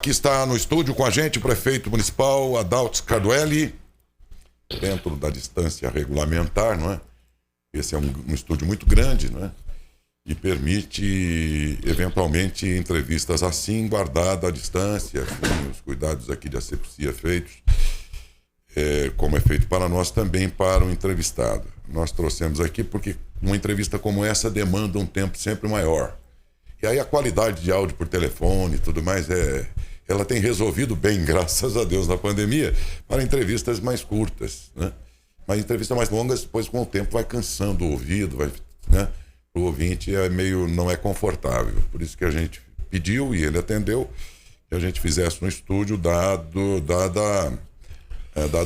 Aqui está no estúdio com a gente o prefeito municipal Adalto Scardoelli, dentro da distância regulamentar, não é? Esse é um estúdio muito grande, não é? E permite, eventualmente, entrevistas assim, guardada a distância, assim, os cuidados aqui de asepsia feitos, como é feito para nós, também para o entrevistado. Nós trouxemos aqui porque uma entrevista como essa demanda um tempo sempre maior. E aí a qualidade de áudio por telefone e tudo mais, ela tem resolvido bem, graças a Deus, na pandemia, para entrevistas mais curtas, né? Mas entrevistas mais longas, depois com o tempo vai cansando o ouvido, né? O ouvinte não é confortável. Por isso que a gente pediu e ele atendeu que a gente fizesse no estúdio, dado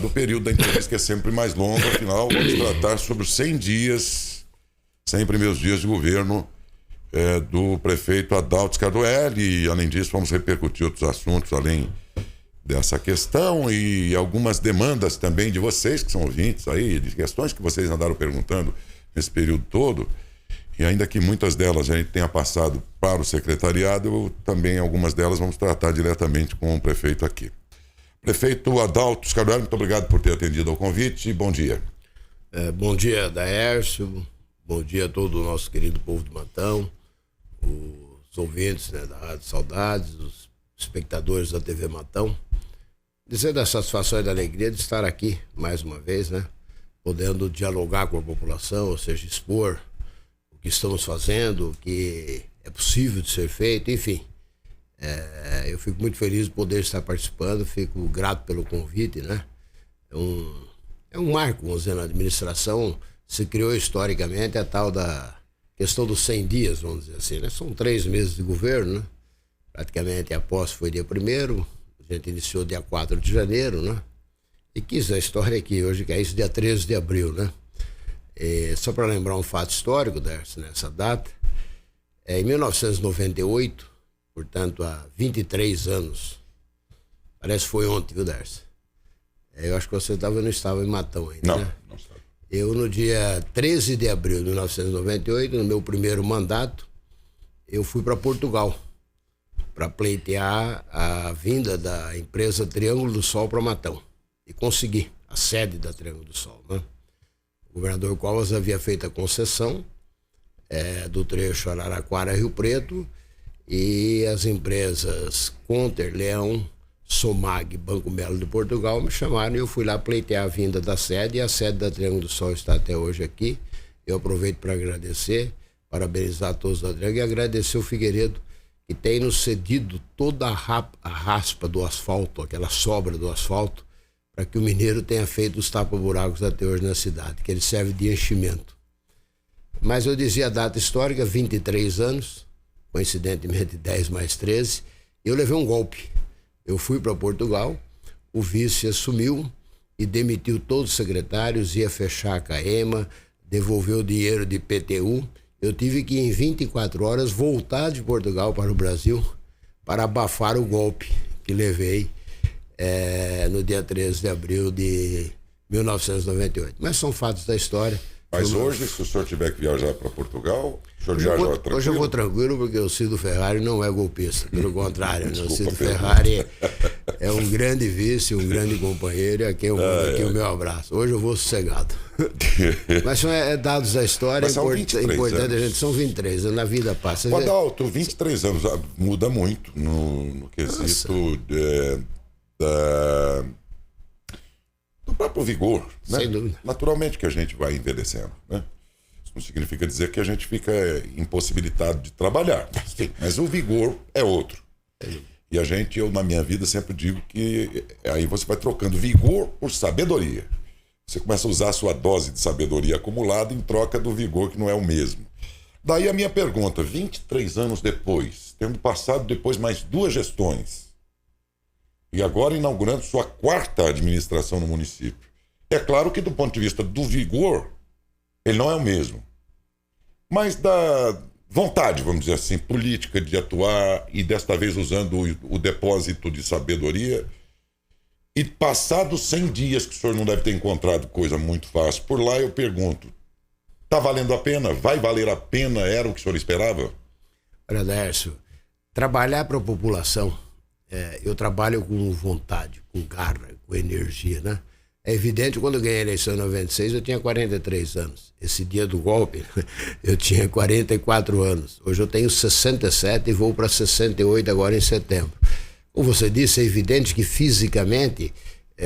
o período da entrevista, que é sempre mais longo. Afinal, vamos tratar sobre os 100 dias, 100 primeiros dias de governo do prefeito Adalto Scardoelli. E, além disso, vamos repercutir outros assuntos além dessa questão e algumas demandas também de vocês, que são ouvintes aí, de questões que vocês andaram perguntando nesse período todo. E ainda que muitas delas a gente tenha passado para o secretariado, também algumas delas vamos tratar diretamente com o prefeito aqui. Prefeito Adalto Scardoelli, muito obrigado por ter atendido ao convite e bom dia. Bom dia, Daércio. Bom dia a todo o nosso querido povo do Matão, os ouvintes, né, da Rádio Saudades, os espectadores da TV Matão. Dizer da satisfação e da alegria de estar aqui mais uma vez, né, podendo dialogar com a população, ou seja, expor o que estamos fazendo, o que é possível de ser feito, enfim. Eu fico muito feliz de poder estar participando, fico grato pelo convite, né? É um marco, vamos dizer, na administração. Se criou historicamente a tal da questão dos 100 dias, vamos dizer assim, né? São 3 meses de governo, né? Praticamente a posse foi dia 1º, a gente iniciou dia 4 de janeiro, né? E quis a história aqui hoje, que é isso, dia 13 de abril, né? Só para lembrar um fato histórico nessa data, em 1998, portanto há 23 anos, parece que foi ontem, viu, Darcy? Eu acho que você não estava em Matão ainda, né? Não estava. Eu, no dia 13 de abril de 1998, no meu primeiro mandato, eu fui para Portugal para pleitear a vinda da empresa Triângulo do Sol para Matão. E consegui a sede da Triângulo do Sol, né? O governador Covas havia feito a concessão do trecho Araraquara-Rio Preto, e as empresas Conter, Leão, Somag, Banco Melo de Portugal me chamaram e eu fui lá pleitear a vinda da sede, e a sede da Triângulo do Sol está até hoje aqui. Eu aproveito para agradecer, parabenizar a todos da Triângulo e agradecer o Figueiredo, que tem nos cedido toda a raspa do asfalto, aquela sobra do asfalto, para que o mineiro tenha feito os tapa-buracos até hoje na cidade, que ele serve de enchimento. Mas eu dizia a data histórica, 23 anos, coincidentemente 10 mais 13, eu levei um golpe. Eu fui para Portugal, o vice assumiu e demitiu todos os secretários, ia fechar a CAEMA, devolveu o dinheiro de IPTU. Eu tive que, em 24 horas, voltar de Portugal para o Brasil para abafar o golpe que levei no dia 13 de abril de 1998. Mas são fatos da história. Mas hoje, se o senhor tiver que viajar para Portugal, o senhor viaja tranquilo? Hoje eu vou tranquilo, porque o Cido Ferrari não é golpista, pelo contrário. Desculpa, o Cido Ferrari é um grande vice, um grande companheiro, e a quem eu mando aqui o meu abraço. Hoje eu vou sossegado. Mas são dados da história, importante, a gente, são 23, na vida passa. O Adalto, 23 anos muda muito no quesito do próprio vigor, né? Sem dúvida. Naturalmente que a gente vai envelhecendo, né? Isso não significa dizer que a gente fica impossibilitado de trabalhar, mas o vigor é outro. E eu na minha vida sempre digo que aí você vai trocando vigor por sabedoria. Você começa a usar a sua dose de sabedoria acumulada em troca do vigor que não é o mesmo. Daí a minha pergunta, 23 anos depois, tendo passado depois mais 2 gestões, e agora inaugurando sua 4ª administração no município. É claro que do ponto de vista do vigor, ele não é o mesmo. Mas da vontade, vamos dizer assim, política de atuar, e desta vez usando o depósito de sabedoria, e passados 100 dias que o senhor não deve ter encontrado coisa muito fácil por lá, eu pergunto, tá valendo a pena? Vai valer a pena? Era o que o senhor esperava? Olha, Dércio, trabalhar para a população eu trabalho com vontade, com garra, com energia, né? É evidente, quando eu ganhei a eleição em 96, eu tinha 43 anos. Esse dia do golpe, eu tinha 44 anos. Hoje eu tenho 67 e vou para 68 agora em setembro. Como você disse, é evidente que fisicamente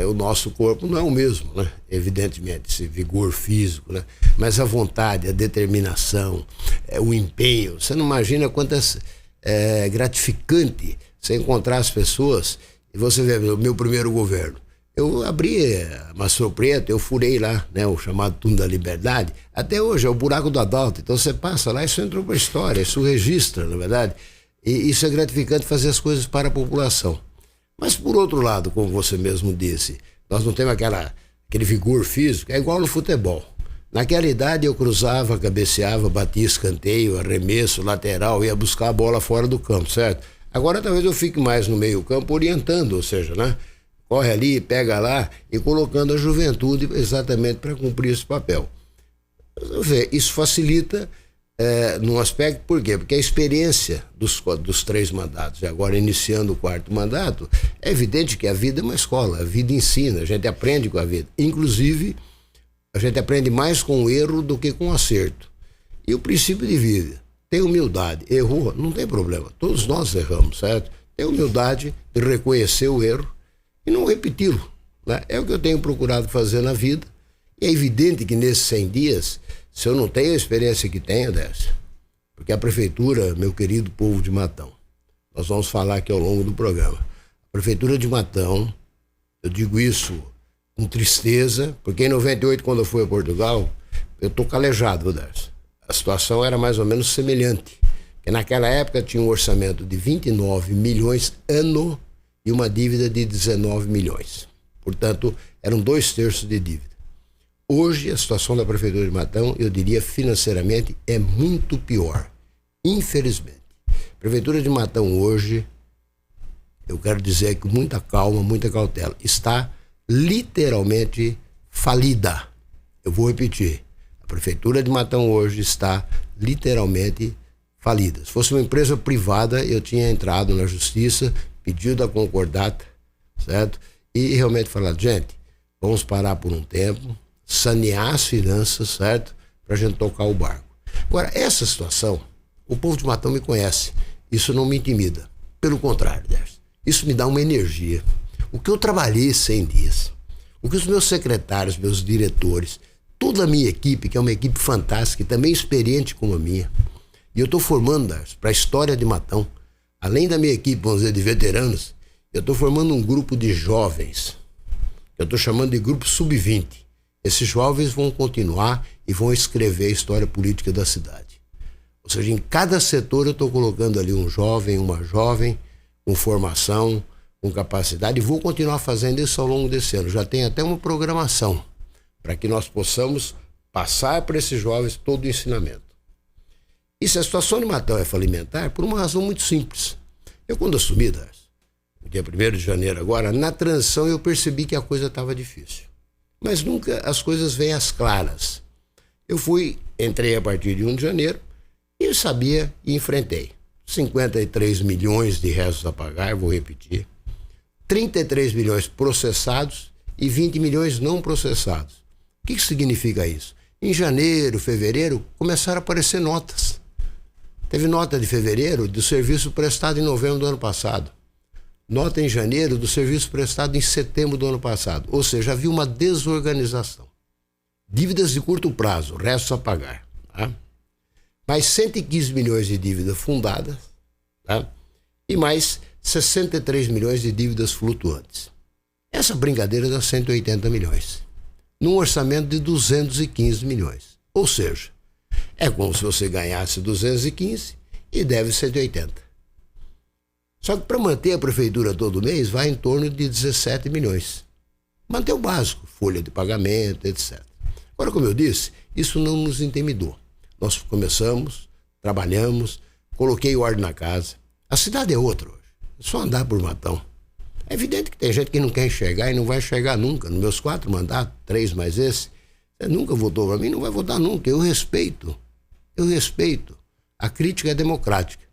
o nosso corpo não é o mesmo, né? Evidentemente, esse vigor físico, né? Mas a vontade, a determinação, o empenho. Você não imagina quantas gratificante você encontrar as pessoas. E você vê o meu primeiro governo. Eu abri a Mastro Preto, eu furei lá, né, o chamado Túnel da Liberdade. Até hoje é o buraco do Adalto. Então você passa lá, isso entrou para a história, isso registra, na verdade. E isso é gratificante, fazer as coisas para a população. Mas por outro lado, como você mesmo disse, nós não temos aquele vigor físico, é igual no futebol. Naquela idade eu cruzava, cabeceava, batia escanteio, arremesso, lateral, ia buscar a bola fora do campo, certo? Agora talvez eu fique mais no meio campo orientando, ou seja, né? Corre ali, pega lá e colocando a juventude exatamente para cumprir esse papel. Isso facilita num aspecto, por quê? Porque a experiência dos 3 mandatos, e agora iniciando o 4º mandato, é evidente que a vida é uma escola, a vida ensina, a gente aprende com a vida. Inclusive, a gente aprende mais com o erro do que com o acerto. E o princípio de vida, tem humildade, errou, não tem problema, todos nós erramos, certo? Tem humildade de reconhecer o erro e não repeti-lo, né? É o que eu tenho procurado fazer na vida. E é evidente que nesses 100 dias, se eu não tenho a experiência que tenho, Décio, porque a prefeitura, meu querido povo de Matão, nós vamos falar aqui ao longo do programa, a prefeitura de Matão, eu digo isso com tristeza, porque em 98, quando eu fui a Portugal, eu estou calejado, Décio. A situação era mais ou menos semelhante, porque naquela época tinha um orçamento de 29 milhões ano e uma dívida de 19 milhões. Portanto, eram 2/3 de dívida. Hoje, a situação da Prefeitura de Matão, eu diria financeiramente, é muito pior. Infelizmente. A Prefeitura de Matão hoje, eu quero dizer com muita calma, muita cautela, está literalmente falida. Eu vou repetir. A Prefeitura de Matão hoje está literalmente falida. Se fosse uma empresa privada, eu tinha entrado na justiça, pedido a concordata, certo? E realmente falado, gente, vamos parar por um tempo, sanear as finanças, certo? Para a gente tocar o barco. Agora, essa situação, o povo de Matão me conhece, isso não me intimida. Pelo contrário, isso me dá uma energia. O que eu trabalhei 100 dias, o que os meus secretários, meus diretores, toda a minha equipe, que é uma equipe fantástica e também experiente como a minha, e eu estou formando para a história de Matão, além da minha equipe, vamos dizer, de veteranos, eu estou formando um grupo de jovens, eu estou chamando de grupo sub-20. Esses jovens vão continuar e vão escrever a história política da cidade. Ou seja, em cada setor eu estou colocando ali um jovem, uma jovem, com formação, com capacidade, e vou continuar fazendo isso ao longo desse ano. Já tem até uma programação para que nós possamos passar para esses jovens todo o ensinamento. E se a situação de Matão é falimentar, por uma razão muito simples. Eu, quando assumi, no dia 1º de janeiro agora, na transição eu percebi que a coisa estava difícil. Mas nunca as coisas vêm às claras. Eu entrei a partir de 1 de janeiro e eu sabia e enfrentei. 53 milhões de restos a pagar, vou repetir. 33 milhões processados e 20 milhões não processados. O que significa isso? Em janeiro, fevereiro, começaram a aparecer notas. Teve nota de fevereiro do serviço prestado em novembro do ano passado. Nota em janeiro do serviço prestado em setembro do ano passado. Ou seja, havia uma desorganização. Dívidas de curto prazo, restos a pagar. Tá? Mais 115 milhões de dívidas fundadas, tá? E mais 63 milhões de dívidas flutuantes. Essa brincadeira dá 180 milhões. Num orçamento de 215 milhões. Ou seja, é como se você ganhasse 215 e deve 180. Só que para manter a prefeitura todo mês vai em torno de 17 milhões. Manter o básico, folha de pagamento, etc. Agora, como eu disse, isso não nos intimidou. Nós começamos, trabalhamos, coloquei ordem na casa. A cidade é outra hoje. É só andar por Matão. É evidente que tem gente que não quer enxergar e não vai enxergar nunca. Nos meus 4 mandatos, 3 mais esse, você nunca votou para mim, não vai votar nunca. Eu respeito. A crítica é democrática.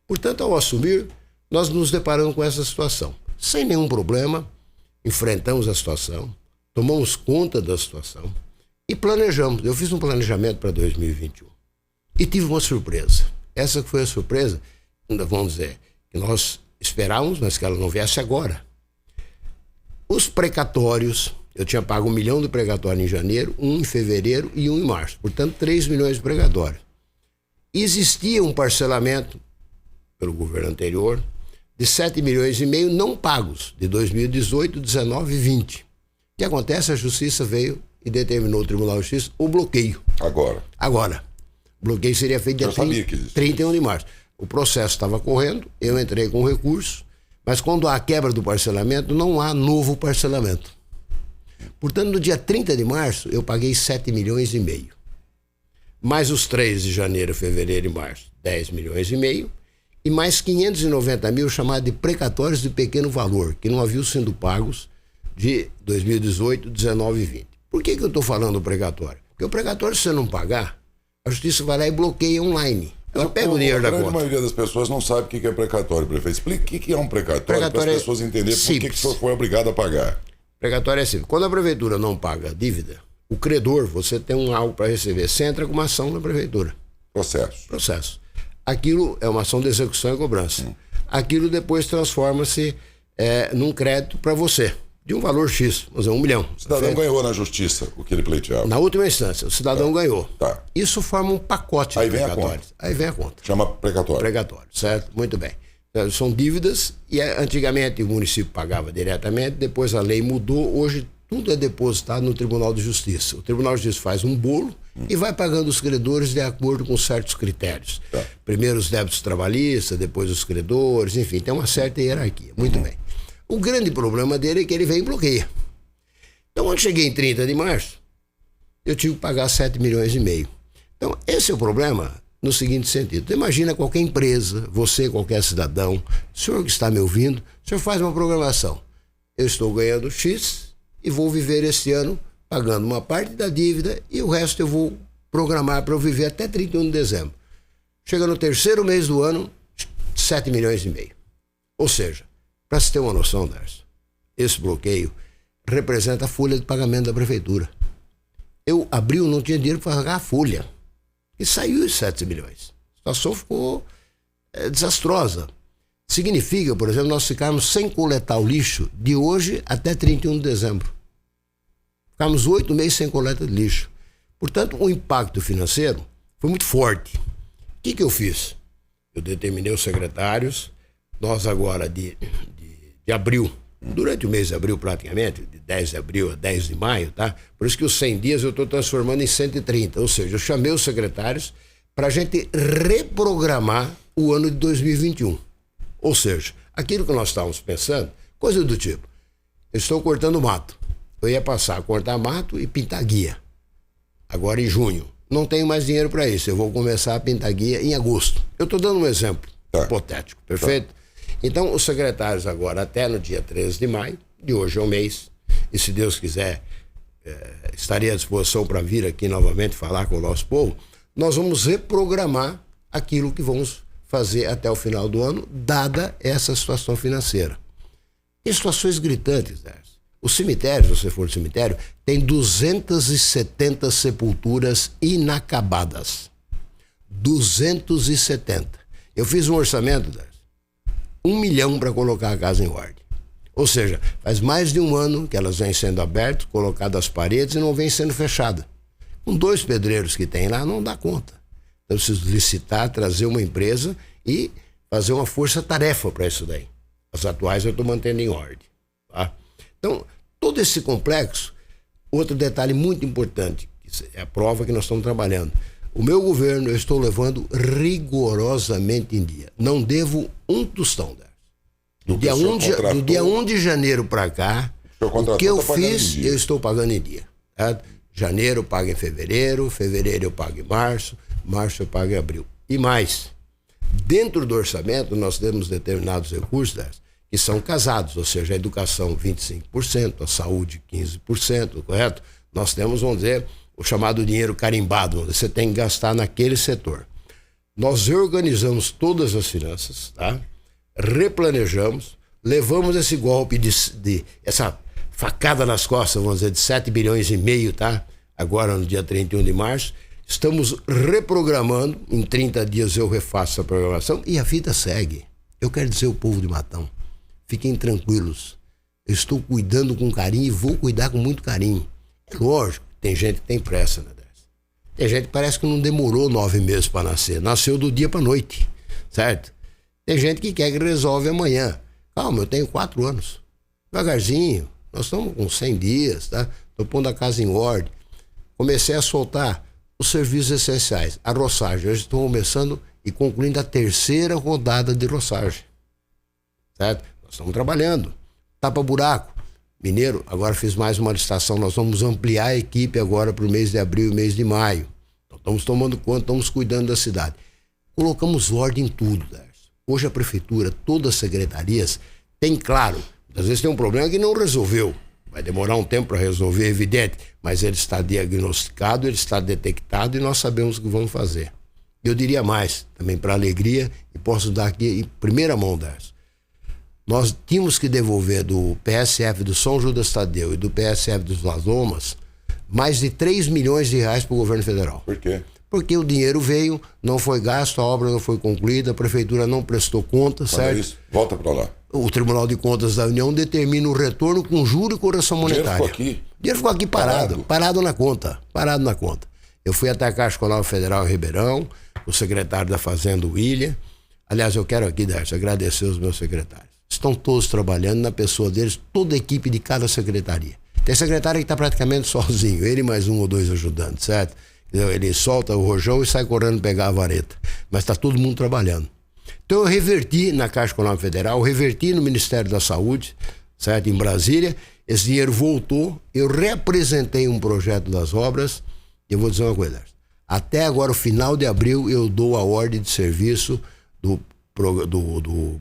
Portanto, ao assumir, nós nos deparamos com essa situação. Sem nenhum problema, enfrentamos a situação, tomamos conta da situação e planejamos. Eu fiz um planejamento para 2021 e tive uma surpresa. Essa foi a surpresa, vamos dizer, que nós esperávamos, mas que ela não viesse agora. Os precatórios, eu tinha pago 1 milhão de precatório em janeiro, 1 em fevereiro e 1 em março. Portanto, 3 milhões de precatórios. Existia um parcelamento pelo governo anterior de 7 milhões e meio não pagos de 2018, 19 e 20. O que acontece? A Justiça veio e determinou o Tribunal de Justiça o bloqueio. Agora. O bloqueio seria feito dia 31 de março. O processo estava correndo, eu entrei com recurso, mas quando há a quebra do parcelamento, não há novo parcelamento. Portanto, no dia 30 de março, eu paguei 7 milhões e meio. Mais os 3 de janeiro, fevereiro e março, 10 milhões e meio. E mais 590 mil chamados de precatórios de pequeno valor, que não haviam sido pagos de 2018, 19 e 20. Por que eu estou falando do precatório? Porque o precatório, se você não pagar, a Justiça vai lá e bloqueia online. Ela pega o dinheiro da conta. A maioria das pessoas não sabe o que é precatório, prefeito. Explique o que é um precatório para as pessoas entenderem por que o senhor foi obrigado a pagar. Precatório é simples. Quando a prefeitura não paga a dívida, o credor, você tem algo para receber. Você entra com uma ação na prefeitura. Processo. Aquilo é uma ação de execução e cobrança. Aquilo depois transforma-se num crédito para você, de um valor X, vamos dizer, 1 milhão. O cidadão ganhou na justiça o que ele pleiteava. Na última instância, o cidadão ganhou. Tá. Isso forma um pacote de precatórios. Aí vem a conta. Chama precatório. Precatório, certo? Muito bem. São dívidas e antigamente o município pagava diretamente, depois a lei mudou, hoje tudo é depositado no Tribunal de Justiça. O Tribunal de Justiça faz um bolo e vai pagando os credores de acordo com certos critérios. Tá. Primeiro os débitos trabalhistas, depois os credores, enfim, tem uma certa hierarquia. Muito bem. O grande problema dele é que ele vem e bloqueia. Então, quando cheguei em 30 de março, eu tive que pagar 7 milhões e meio. Então, esse é o problema no seguinte sentido. Então, imagina qualquer empresa, você, qualquer cidadão, o senhor que está me ouvindo, o senhor faz uma programação. Eu estou ganhando X e vou viver esse ano pagando uma parte da dívida e o resto eu vou programar para eu viver até 31 de dezembro. Chega no terceiro mês do ano, 7 milhões e meio. Ou seja, para se ter uma noção, Darcio, esse bloqueio representa a folha de pagamento da prefeitura. Eu, abril, não tinha dinheiro para pagar a folha. E saiu os 7 milhões. A situação ficou desastrosa. Significa, por exemplo, nós ficarmos sem coletar o lixo de hoje até 31 de dezembro. Ficamos 8 meses sem coleta de lixo. Portanto, o impacto financeiro foi muito forte. O que eu fiz? Eu determinei os secretários, nós agora de abril, durante o mês de abril praticamente, de 10 de abril a 10 de maio, tá? Por isso que os 100 dias eu estou transformando em 130, ou seja, eu chamei os secretários para a gente reprogramar o ano de 2021. Ou seja, aquilo que nós estávamos pensando, coisa do tipo, eu estou cortando mato, eu ia passar a cortar mato e pintar guia, agora em junho. Não tenho mais dinheiro para isso, eu vou começar a pintar guia em agosto. Eu estou dando um exemplo hipotético, perfeito? Então, os secretários agora, até no dia 13 de maio, de hoje é um mês, e se Deus quiser, estaria à disposição para vir aqui novamente falar com o nosso povo, nós vamos reprogramar aquilo que vamos fazer até o final do ano, dada essa situação financeira. Tem situações gritantes, né? O cemitério, se você for no cemitério, tem 270 sepulturas inacabadas. 270. Eu fiz um orçamento, né? 1 milhão para colocar a casa em ordem. Ou seja, faz mais de um ano que elas vêm sendo abertas, colocadas as paredes e não vêm sendo fechadas. Com 2 pedreiros que tem lá, não dá conta. Eu preciso licitar, trazer uma empresa e fazer uma força-tarefa para isso daí. As atuais eu estou mantendo em ordem. Tá? Então, todo esse complexo, outro detalhe muito importante, que é a prova que nós estamos trabalhando. O meu governo eu estou levando rigorosamente em dia. Não devo um tostão. Do dia 1 de janeiro para cá, o que eu fiz, eu estou pagando em dia. Tá? Janeiro eu pago em fevereiro, fevereiro eu pago em março, março eu pago em abril. E mais, dentro do orçamento nós temos determinados recursos que são casados, ou seja, a educação 25%, a saúde 15%, correto? Nós temos, vamos dizer, o chamado dinheiro carimbado, onde você tem que gastar naquele setor. Nós reorganizamos todas as finanças, tá? replanejamos, levamos esse golpe essa facada nas costas, vamos dizer, de 7 bilhões e meio, tá? Agora no dia 31 de março, estamos reprogramando, em 30 dias eu refaço essa programação e a vida segue. Eu quero dizer ao povo de Matão, fiquem tranquilos, eu estou cuidando com carinho e vou cuidar com muito carinho. É lógico, tem gente que tem pressa, né, Décio? Tem gente que parece que não demorou 9 meses para nascer, nasceu do dia para noite, certo? Tem gente que quer que resolve amanhã. Calma, eu tenho 4 anos, devagarzinho, nós estamos com 100 dias, tá? Estou pondo a casa em ordem. Comecei a soltar os serviços essenciais, a roçagem. Hoje estou começando e concluindo a 3ª rodada de roçagem. Certo? Nós estamos trabalhando. Tapa-buraco. Mineiro, agora fiz mais uma licitação. Nós vamos ampliar a equipe agora para o mês de abril e mês de maio. Então, estamos tomando conta, estamos cuidando da cidade. Colocamos ordem em tudo, Décio. Hoje a prefeitura, todas as secretarias, tem claro, às vezes tem um problema que não resolveu. Vai demorar um tempo para resolver, é evidente, mas ele está diagnosticado, ele está detectado e nós sabemos o que vamos fazer. Eu diria mais, também para alegria, e posso dar aqui em primeira mão dessa. Nós tínhamos que devolver do PSF do São Judas Tadeu e do PSF dos Las Lomas mais de 3 milhões de reais para o governo federal. Por quê? Porque o dinheiro veio, não foi gasto, a obra não foi concluída, a prefeitura não prestou conta, certo? Isso, volta para lá. O Tribunal de Contas da União determina o retorno com juro e correção monetária. O dinheiro ficou aqui parado na conta. Eu fui até a Caixa Econômica Federal em Ribeirão, o secretário da Fazenda, o William. Aliás, eu quero aqui, Décio, agradecer os meus secretários. Estão todos trabalhando na pessoa deles, toda a equipe de cada secretaria. Tem secretário que está praticamente sozinho, ele mais 1 ou 2 ajudantes, certo? Ele solta o rojão e sai correndo pegar a vareta. Mas está todo mundo trabalhando. Então eu reverti na Caixa Econômica Federal, eu reverti no Ministério da Saúde, certo? Em Brasília, esse dinheiro voltou, eu reapresentei um projeto das obras, e eu vou dizer uma coisa, até agora, o final de abril, eu dou a ordem de serviço do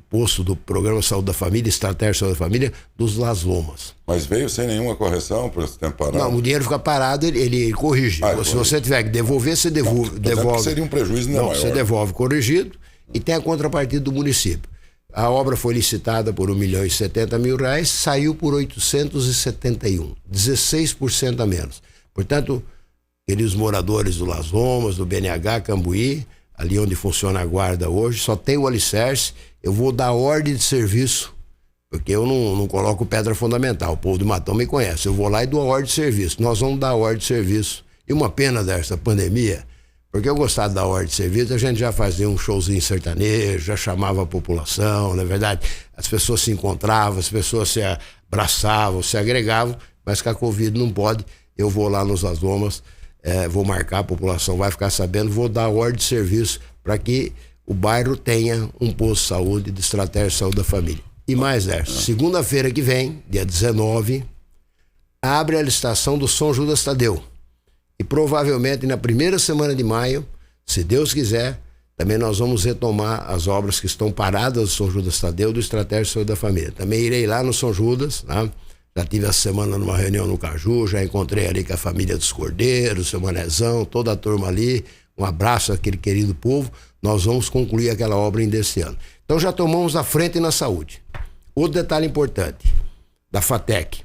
posto do Programa Saúde da Família, Estratégia Saúde da Família, dos Las Lomas. Mas veio sem nenhuma correção por esse tempo parado? Não, o dinheiro fica parado, ele corrige. Se você tiver que devolver, você devolve. Seria um prejuízo não maior. Você devolve corrigido e tem a contrapartida do município. A obra foi licitada por R$1.070.000, saiu por 871, 16% a menos. Portanto, queridos moradores do Las Lomas, do BNH, Cambuí, ali onde funciona a guarda hoje, só tem o alicerce, eu vou dar ordem de serviço, porque eu não coloco pedra fundamental, o povo de Matão me conhece, eu vou lá e dou a ordem de serviço, nós vamos dar a ordem de serviço. E uma pena dessa pandemia, porque eu gostava da ordem de serviço, a gente já fazia um showzinho sertanejo, já chamava a população, na verdade, as pessoas se encontravam, as pessoas se abraçavam, se agregavam, mas com a Covid não pode, eu vou lá nos Las Lomas, vou marcar, a população vai ficar sabendo, vou dar ordem de serviço para que o bairro tenha um posto de saúde de Estratégia de Saúde da Família. E mais, segunda-feira que vem, dia 19, abre a licitação do São Judas Tadeu. E provavelmente na primeira semana de maio, se Deus quiser, também nós vamos retomar as obras que estão paradas do São Judas Tadeu, do Estratégia de Saúde da Família. Também irei lá no São Judas, né? Já tive essa semana numa reunião no Caju, já encontrei ali com a família dos Cordeiros, seu Manezão, toda a turma ali. Um abraço àquele querido povo. Nós vamos concluir aquela obra ainda este ano. Então já tomamos a frente na saúde. Outro detalhe importante, da FATEC.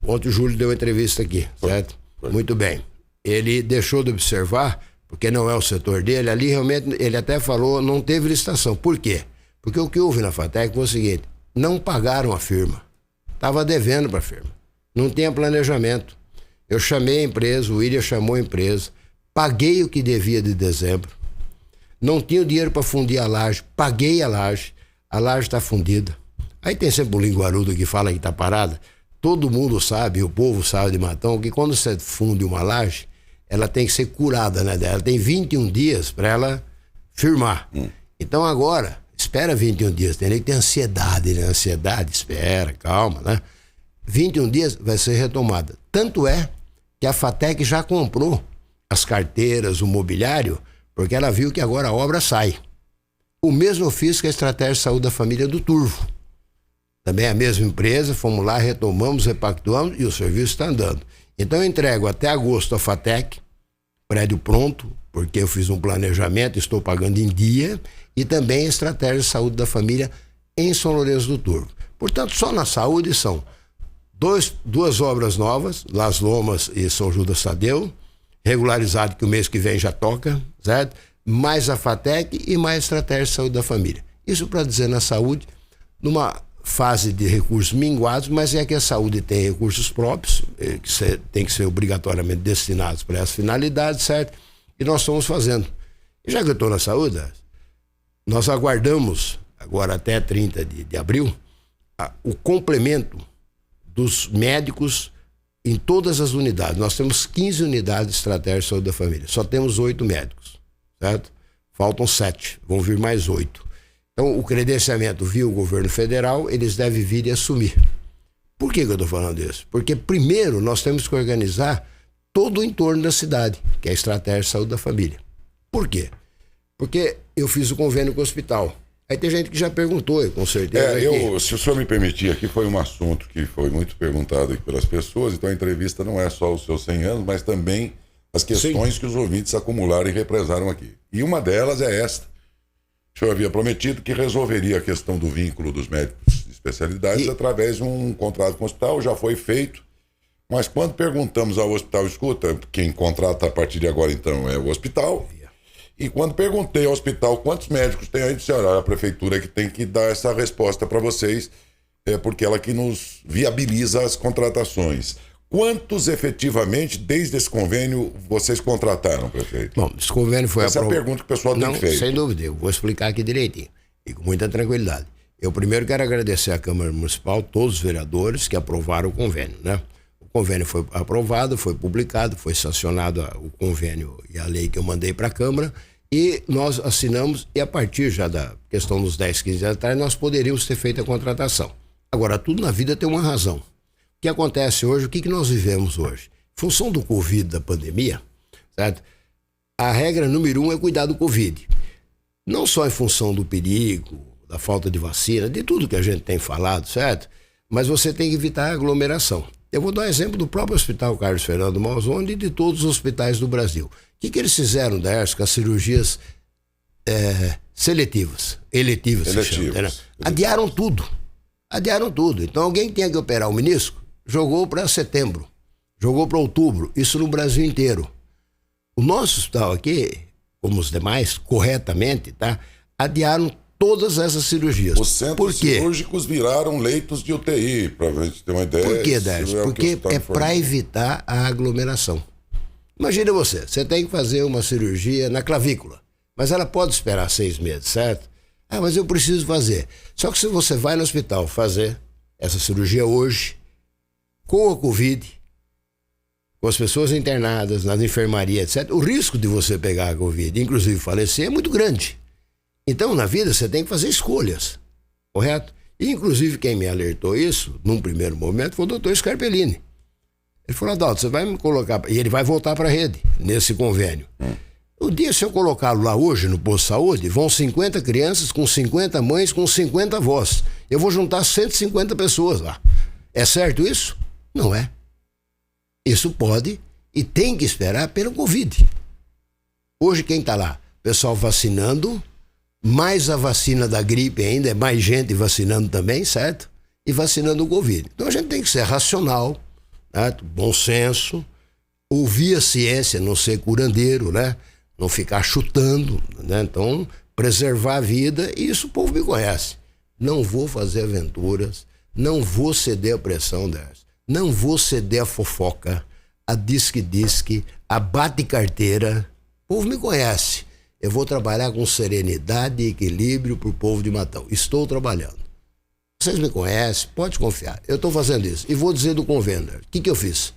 Ontem o Júlio deu uma entrevista aqui, certo? Muito bem. Ele deixou de observar, porque não é o setor dele, ali realmente ele até falou, não teve licitação. Por quê? Porque o que houve na FATEC foi o seguinte, não pagaram a firma. Estava devendo para a firma. Não tinha planejamento. Eu chamei a empresa, o William chamou a empresa, paguei o que devia de dezembro, não tinha o dinheiro para fundir a laje, paguei a laje está fundida. Aí tem sempre um linguarudo que fala que está parada. Todo mundo sabe, o povo sabe de Matão, que quando você funde uma laje, ela tem que ser curada, né? Ela tem 21 dias para ela firmar. Então agora, espera 21 dias, tem que ter ansiedade, né? Ansiedade, espera, calma, né? 21 dias vai ser retomada. Tanto é que a FATEC já comprou as carteiras, o mobiliário, porque ela viu que agora a obra sai. O mesmo eu fiz com a Estratégia de Saúde da Família do Turvo. Também a mesma empresa, fomos lá, retomamos, repactuamos e o serviço está andando. Então eu entrego até agosto a FATEC, prédio pronto, porque eu fiz um planejamento, estou pagando em dia, e também a estratégia de saúde da família em São Lourenço do Turvo. Portanto, só na saúde são duas obras novas, Las Lomas e São Judas Tadeu, regularizado que o mês que vem já toca, certo? Mais a FATEC e mais a estratégia de saúde da família. Isso para dizer na saúde, numa fase de recursos minguados, mas é que a saúde tem recursos próprios, que tem que ser obrigatoriamente destinados para essa finalidade, certo? E nós estamos fazendo. E já que eu estou na saúde, nós aguardamos, agora até 30 de abril, o complemento dos médicos em todas as unidades. Nós temos 15 unidades de estratégia de saúde da família. Só temos 8 médicos, certo? Faltam 7, vão vir mais 8. Então, o credenciamento via o governo federal, eles devem vir e assumir. Por que eu estou falando isso? Porque, primeiro, nós temos que organizar todo o entorno da cidade, que é a estratégia de saúde da família. Por quê? Porque eu fiz o convênio com o hospital. Aí tem gente que já perguntou, com certeza. Se o senhor me permitir, aqui foi um assunto que foi muito perguntado aqui pelas pessoas, então a entrevista não é só os seus 100 anos, mas também as questões que os ouvintes acumularam e represaram aqui. E uma delas é esta. O senhor havia prometido que resolveria a questão do vínculo dos médicos de especialidades através de um contrato com o hospital, já foi feito. Mas quando perguntamos ao hospital, escuta, quem contrata a partir de agora então é o hospital. E quando perguntei ao hospital quantos médicos tem aí, disse, olha, a prefeitura que tem que dar essa resposta para vocês, porque ela que nos viabiliza as contratações. Quantos efetivamente, desde esse convênio, vocês contrataram, prefeito? Bom, esse convênio foi aprovado. Essa é a pergunta que o pessoal tem feito. Sem dúvida, eu vou explicar aqui direitinho e com muita tranquilidade. Eu primeiro quero agradecer à Câmara Municipal, todos os vereadores que aprovaram o convênio, né? O convênio foi aprovado, foi publicado, foi sancionado o convênio e a lei que eu mandei para a Câmara e nós assinamos e a partir já da questão dos 10, 15 anos atrás nós poderíamos ter feito a contratação. Agora, tudo na vida tem uma razão. O que acontece hoje, o que nós vivemos hoje? Em função do Covid, da pandemia, certo? A regra número 1 é cuidar do Covid. Não só em função do perigo, da falta de vacina, de tudo que a gente tem falado, certo? Mas você tem que evitar a aglomeração. Eu vou dar um exemplo do próprio Hospital Carlos Fernando Malzone e de todos os hospitais do Brasil. O que eles fizeram, Daércio, com as cirurgias eletivas. Adiaram tudo. Então alguém tinha que operar o menisco, jogou para setembro, jogou para outubro, isso no Brasil inteiro. O nosso hospital aqui, como os demais, corretamente, tá? Adiaram todas essas cirurgias. Os centros cirúrgicos viraram leitos de UTI, para a gente ter uma ideia. Por quê, Décio? Porque é para evitar a aglomeração. Imagina você tem que fazer uma cirurgia na clavícula, mas ela pode esperar 6 meses, certo? Ah, mas eu preciso fazer. Só que se você vai no hospital fazer essa cirurgia hoje, com a Covid, com as pessoas internadas, nas enfermarias, etc., o risco de você pegar a Covid, inclusive falecer, é muito grande. Então, na vida, você tem que fazer escolhas, correto? E, inclusive, quem me alertou isso, num primeiro momento, foi o doutor Scarpellini. Ele falou, Adalto, você vai me colocar... E ele vai voltar para a rede, nesse convênio. O dia, se eu colocá-lo lá hoje, no posto de saúde, vão 50 crianças com 50 mães, com 50 avós. Eu vou juntar 150 pessoas lá. É certo isso? Não é. Isso pode e tem que esperar pelo Covid. Hoje, quem está lá? Pessoal vacinando... mais a vacina da gripe ainda, é mais gente vacinando também, certo? E vacinando o Covid. Então a gente tem que ser racional, né? Bom senso, ouvir a ciência, não ser curandeiro, né? Não ficar chutando, né? Então, preservar a vida, e isso o povo me conhece. Não vou fazer aventuras, não vou ceder à pressão dessa, não vou ceder à fofoca, a disque-disque, a bate-carteira. O povo me conhece. Eu vou trabalhar com serenidade e equilíbrio para o povo de Matão. Estou trabalhando. Vocês me conhecem, pode confiar. Eu estou fazendo isso. E vou dizer do convênio. O que eu fiz?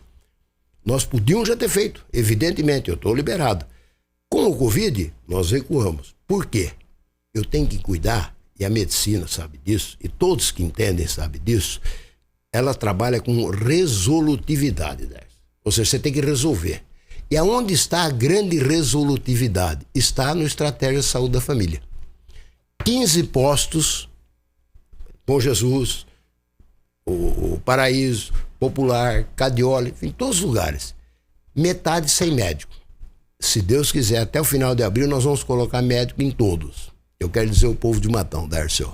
Nós podíamos já ter feito. Evidentemente, eu estou liberado. Com o Covid, nós recuamos. Por quê? Eu tenho que cuidar, e a medicina sabe disso, e todos que entendem sabem disso, ela trabalha com resolutividade. Né? Ou seja, você tem que resolver. E aonde está a grande resolutividade? Está no Estratégia de Saúde da Família. 15 postos, Bom Jesus, o Paraíso, Popular, Cadioli, em todos os lugares. Metade sem médico. se Deus quiser, até o final de abril, nós vamos colocar médico em todos. Eu quero dizer o povo de Matão, Darcio.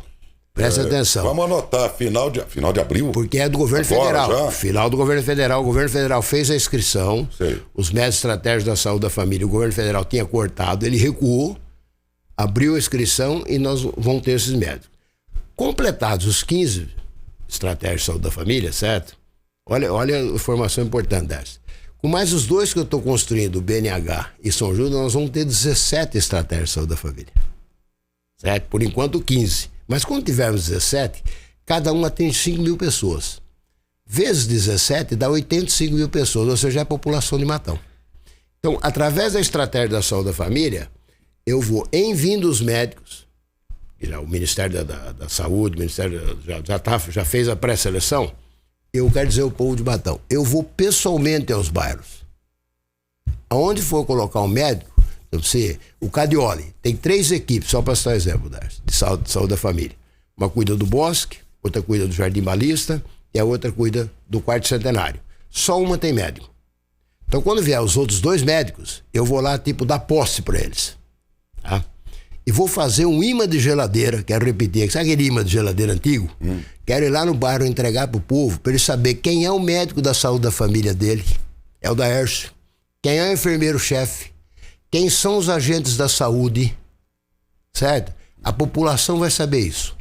Presta atenção. Vamos anotar, final de abril. Porque é do governo agora, federal. Já? Final do governo federal. O governo federal fez a inscrição. Sei. Os médicos estratégicos da saúde da família, o governo federal tinha cortado, ele recuou, abriu a inscrição e nós vamos ter esses médicos. Completados os 15 estratégias de saúde da família, certo? Olha a informação importante dessa. Com mais os 2 que eu estou construindo, o BNH e São Judas, nós vamos ter 17 estratégias de saúde da família. Certo? Por enquanto, 15. Mas quando tivermos 17, cada uma tem 5 mil pessoas. Vezes 17 dá 85 mil pessoas, ou seja, é a população de Matão. Então, através da estratégia da saúde da família, eu vou, em vindo os médicos, o Ministério da Saúde, o Ministério já fez a pré-seleção, eu quero dizer ao povo de Matão, eu vou pessoalmente aos bairros. Aonde for colocar um médico, o Cadioli, tem 3 equipes, só para citar um exemplo, de saúde da família. Uma cuida do Bosque, outra cuida do Jardim Balista e a outra cuida do Quarto Centenário. Só uma tem médico. Então, quando vier os outros 2 médicos, eu vou lá, dar posse para eles. Tá? E vou fazer um imã de geladeira, quero repetir, sabe aquele imã de geladeira antigo? Quero ir lá no bairro entregar pro povo, para ele saber quem é o médico da saúde da família dele. É o Daércio. Quem é o enfermeiro-chefe. Quem são os agentes da saúde. Certo? A população vai saber isso.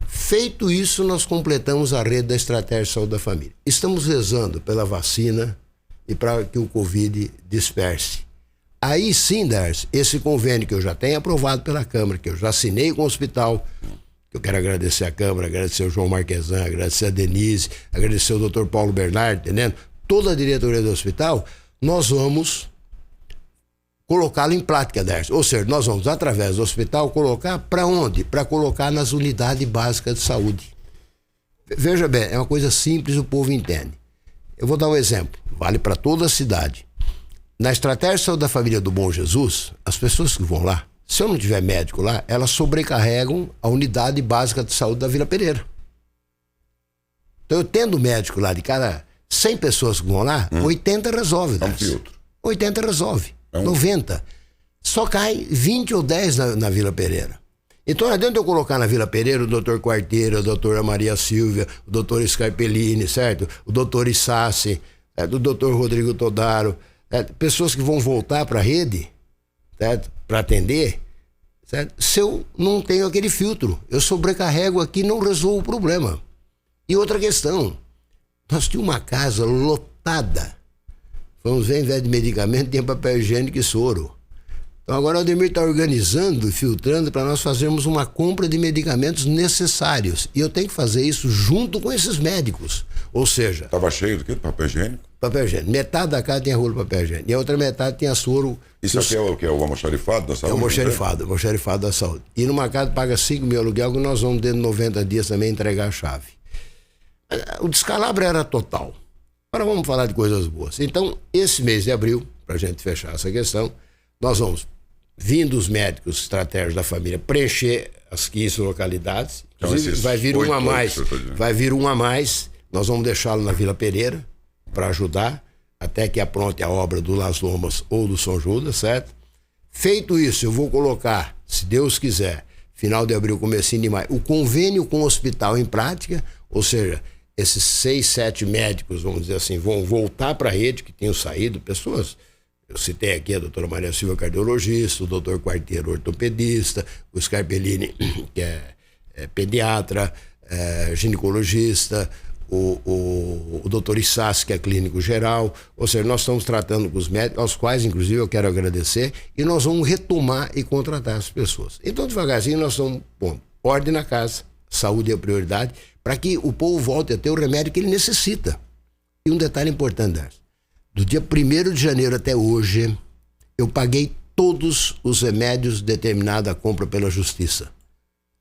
Feito isso, nós completamos a rede da estratégia de saúde da família. Estamos rezando pela vacina e para que o Covid disperse. Aí sim, Darcy, esse convênio que eu já tenho aprovado pela Câmara, que eu já assinei com o hospital, que eu quero agradecer a Câmara, agradecer o João Marquesan, agradecer a Denise, agradecer o Dr. Paulo Bernardo, entendendo? Toda a diretoria do hospital, nós vamos colocá-lo em prática, Darcy. Ou seja, nós vamos, através do hospital, colocar para onde? Para colocar nas unidades básicas de saúde. Veja bem, é uma coisa simples, o povo entende. Eu vou dar um exemplo, vale para toda a cidade. Na estratégia de saúde da família do Bom Jesus, as pessoas que vão lá, se eu não tiver médico lá, elas sobrecarregam a unidade básica de saúde da Vila Pereira. Então, eu tendo médico lá de cada 100 pessoas que vão lá, 80 resolve. É um filtro. 80 resolve. 90. Só cai 20 ou 10 na Vila Pereira. Então, não adianta eu colocar na Vila Pereira o doutor Quarteira, a doutora Maria Silvia, o doutor Scarpellini, certo? O doutor Issassi, o doutor Rodrigo Todaro, pessoas que vão voltar para a rede, para atender, certo? Se eu não tenho aquele filtro, eu sobrecarrego aqui e não resolvo o problema. E outra questão, nós tínhamos uma casa lotada. Vamos ver, em vez de medicamento, tinha papel higiênico e soro. Então agora o Ademir está organizando e filtrando para nós fazermos uma compra de medicamentos necessários. E eu tenho que fazer isso junto com esses médicos. Ou seja... Estava cheio do quê? Papel higiênico? Papel higiênico. Metade da casa tinha rolo de papel higiênico. E a outra metade tinha soro. Isso aqui é o que? É o almoxarifado da saúde? É o almoxarifado da saúde. E numa casa paga 5 mil aluguel, que nós vamos dentro de 90 dias também entregar a chave. O descalabro era total. Agora vamos falar de coisas boas. Então, esse mês de abril, para a gente fechar essa questão, nós vamos, vindo os médicos estratégicos da família, preencher as 15 localidades. Inclusive, vai vir um a mais. Vai vir um a mais. Nós vamos deixá-lo na Vila Pereira para ajudar, até que apronte a obra do Las Lomas ou do São Judas, certo? Feito isso, eu vou colocar, se Deus quiser, final de abril, comecinho de maio, o convênio com o hospital em prática, ou seja, esses 6, 7 médicos, vamos dizer assim, vão voltar para a rede, que tinham saído, pessoas, eu citei aqui a doutora Maria Silva, cardiologista, o doutor Quarteiro, ortopedista, o Scarpellini, que é pediatra, ginecologista, o doutor Issassi, que é clínico geral, ou seja, nós estamos tratando com os médicos, aos quais, inclusive, eu quero agradecer, e nós vamos retomar e contratar as pessoas. Então, devagarzinho, nós estamos pondo ordem na casa, saúde é a prioridade, para que o povo volte a ter o remédio que ele necessita. E um detalhe importante, do dia 1º de janeiro até hoje, eu paguei todos os remédios determinados à compra pela Justiça.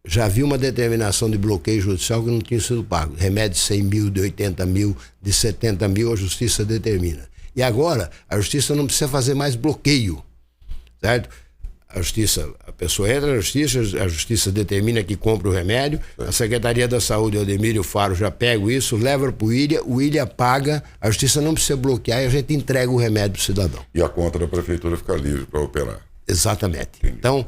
Já vi uma determinação de bloqueio judicial que não tinha sido pago. Remédio de 100 mil, de 80 mil, de 70 mil, a Justiça determina. E agora, a Justiça não precisa fazer mais bloqueio, certo? a pessoa entra na justiça, a justiça determina que compra o remédio, a Secretaria da Saúde, Aldemir e o Faro já pegam isso, leva para o Ilha paga, a justiça não precisa bloquear e a gente entrega o remédio para o cidadão. E a conta da prefeitura fica livre para operar. Exatamente. Entendi. Então,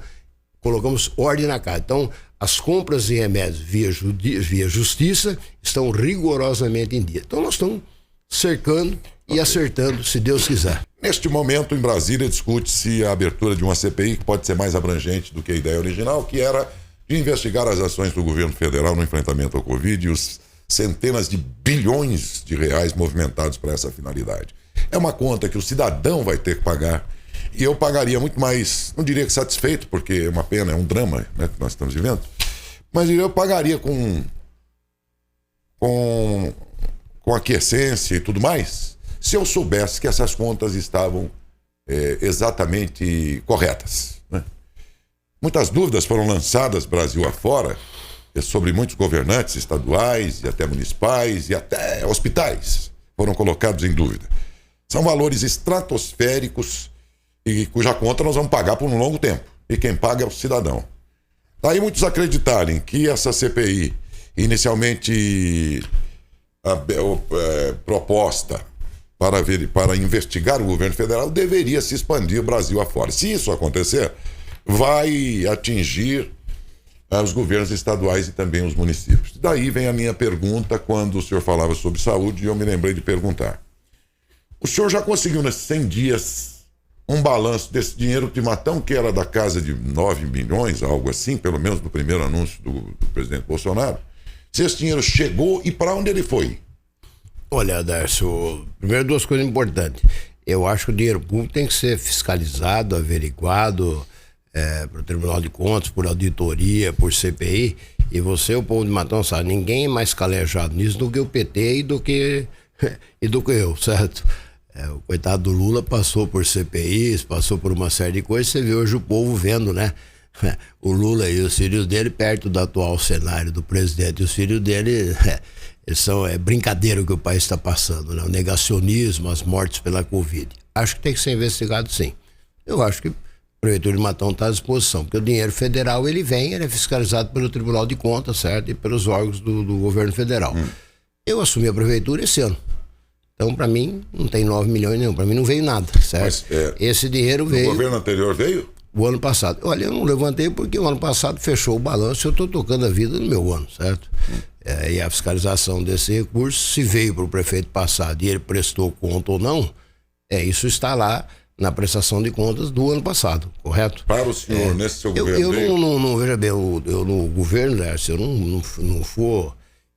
colocamos ordem na casa. Então, as compras de remédios via justiça estão rigorosamente em dia. Então, nós estamos cercando e acertando, se Deus quiser. Neste momento, em Brasília, discute-se a abertura de uma CPI que pode ser mais abrangente do que a ideia original, que era de investigar as ações do governo federal no enfrentamento ao Covid e os centenas de bilhões de reais movimentados para essa finalidade. É uma conta que o cidadão vai ter que pagar. E eu pagaria muito mais, não diria que satisfeito, porque é uma pena, é um drama, né, que nós estamos vivendo, mas eu pagaria com aquiescência e tudo mais, se eu soubesse que essas contas estavam exatamente corretas, né? Muitas dúvidas foram lançadas Brasil afora sobre muitos governantes estaduais e até municipais e até hospitais foram colocados em dúvida. São valores estratosféricos e cuja conta nós vamos pagar por um longo tempo. E quem paga é o cidadão. Daí muitos acreditarem que essa CPI, inicialmente proposta para investigar o governo federal, deveria se expandir Brasil afora. Se isso acontecer, vai atingir os governos estaduais e também os municípios. Daí vem a minha pergunta, quando o senhor falava sobre saúde, e eu me lembrei de perguntar. O senhor já conseguiu nesses 100 dias um balanço desse dinheiro de Matão, que era da casa de 9 milhões, algo assim, pelo menos no primeiro anúncio do presidente Bolsonaro? Se esse dinheiro chegou e para onde ele foi? Olha, Darcio, primeiro duas coisas importantes. Eu acho que o dinheiro público tem que ser fiscalizado, averiguado para o Tribunal de Contas, por auditoria, por CPI. E você, o povo de Matão, sabe, ninguém é mais calejado nisso do que o PT e do que eu, certo? O coitado do Lula passou por CPIs, passou por uma série de coisas. Você vê hoje o povo vendo, né? O Lula e os filhos dele perto do atual cenário do presidente. E os filhos dele, eles são brincadeira o que o país está passando, né? O negacionismo, as mortes pela Covid. Acho que tem que ser investigado, sim. Eu acho que a Prefeitura de Matão está à disposição, porque o dinheiro federal, ele é fiscalizado pelo Tribunal de Contas, certo? E pelos órgãos do governo federal. Eu assumi a prefeitura esse ano. Então, para mim, não tem 9 milhões nenhum. Para mim, não veio nada, certo? Mas, esse dinheiro veio... O governo anterior veio? O ano passado. Olha, eu não levantei porque o ano passado fechou o balanço e eu estou tocando a vida no meu ano, certo? E a fiscalização desse recurso, se veio para o prefeito passado e ele prestou conta ou não, isso está lá na prestação de contas do ano passado, correto? Para o senhor, nesse seu governo... Eu não veja bem, eu no governo, se eu não for...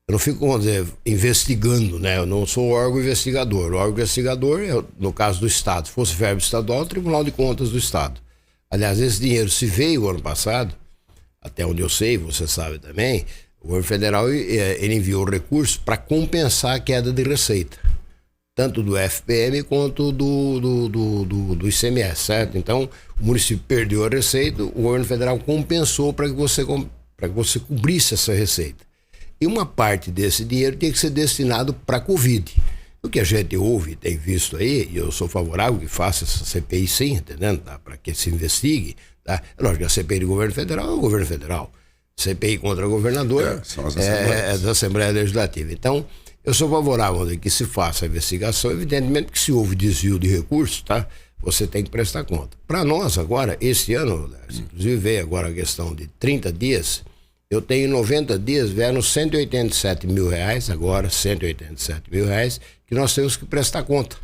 Eu não fico, vamos dizer, investigando, né? Eu não sou o órgão investigador. O órgão investigador, no caso do Estado, se fosse verbo estadual, o Tribunal de Contas do Estado. Aliás, esse dinheiro, se veio o ano passado, até onde eu sei, você sabe também, o governo federal ele enviou recursos para compensar a queda de receita, tanto do FPM quanto do ICMS, certo? Então, o município perdeu a receita, o governo federal compensou para que você cobrisse essa receita. E uma parte desse dinheiro tem que ser destinado para a Covid. O que a gente ouve, tem visto aí, e eu sou favorável que faça essa CPI sim, entendendo? Tá? Para que se investigue. Tá? É lógico que a CPI do governo federal é o governo federal. CPI contra o governador é da Assembleia Legislativa. Então, eu sou favorável de que se faça a investigação. Evidentemente que se houve desvio de recursos, tá? Você tem que prestar conta. Para nós agora, esse ano, inclusive veio agora a questão de 30 dias... Eu tenho 90 dias, vieram 187 mil reais, agora 187 mil reais, que nós temos que prestar conta.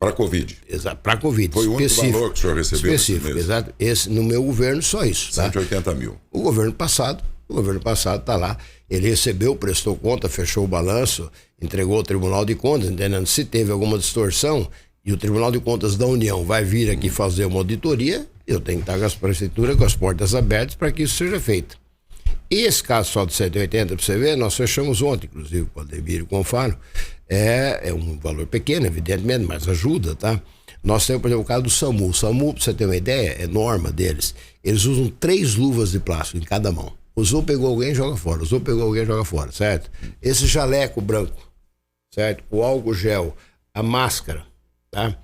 Para a Covid? Exato, para a Covid. Foi o único valor que o senhor recebeu? Específico, exato. Esse, no meu governo, só isso. 180 tá? mil. O governo passado está lá. Ele recebeu, prestou conta, fechou o balanço, entregou ao Tribunal de Contas, entendendo? Se teve alguma distorção e o Tribunal de Contas da União vai vir aqui fazer uma auditoria, eu tenho que estar com as prefeituras com as portas abertas para que isso seja feito. E esse caso só de 180, para você ver, nós fechamos ontem, inclusive, com o Aldemir e com o Faro. É um valor pequeno, evidentemente, mas ajuda, tá? Nós temos, por exemplo, o caso do SAMU. O SAMU, para você ter uma ideia, é norma deles. Eles usam 3 luvas de plástico em cada mão. Usou, pegou alguém, joga fora. Usou, pegou alguém, joga fora, certo? Esse jaleco branco, certo? O álcool gel, a máscara, tá?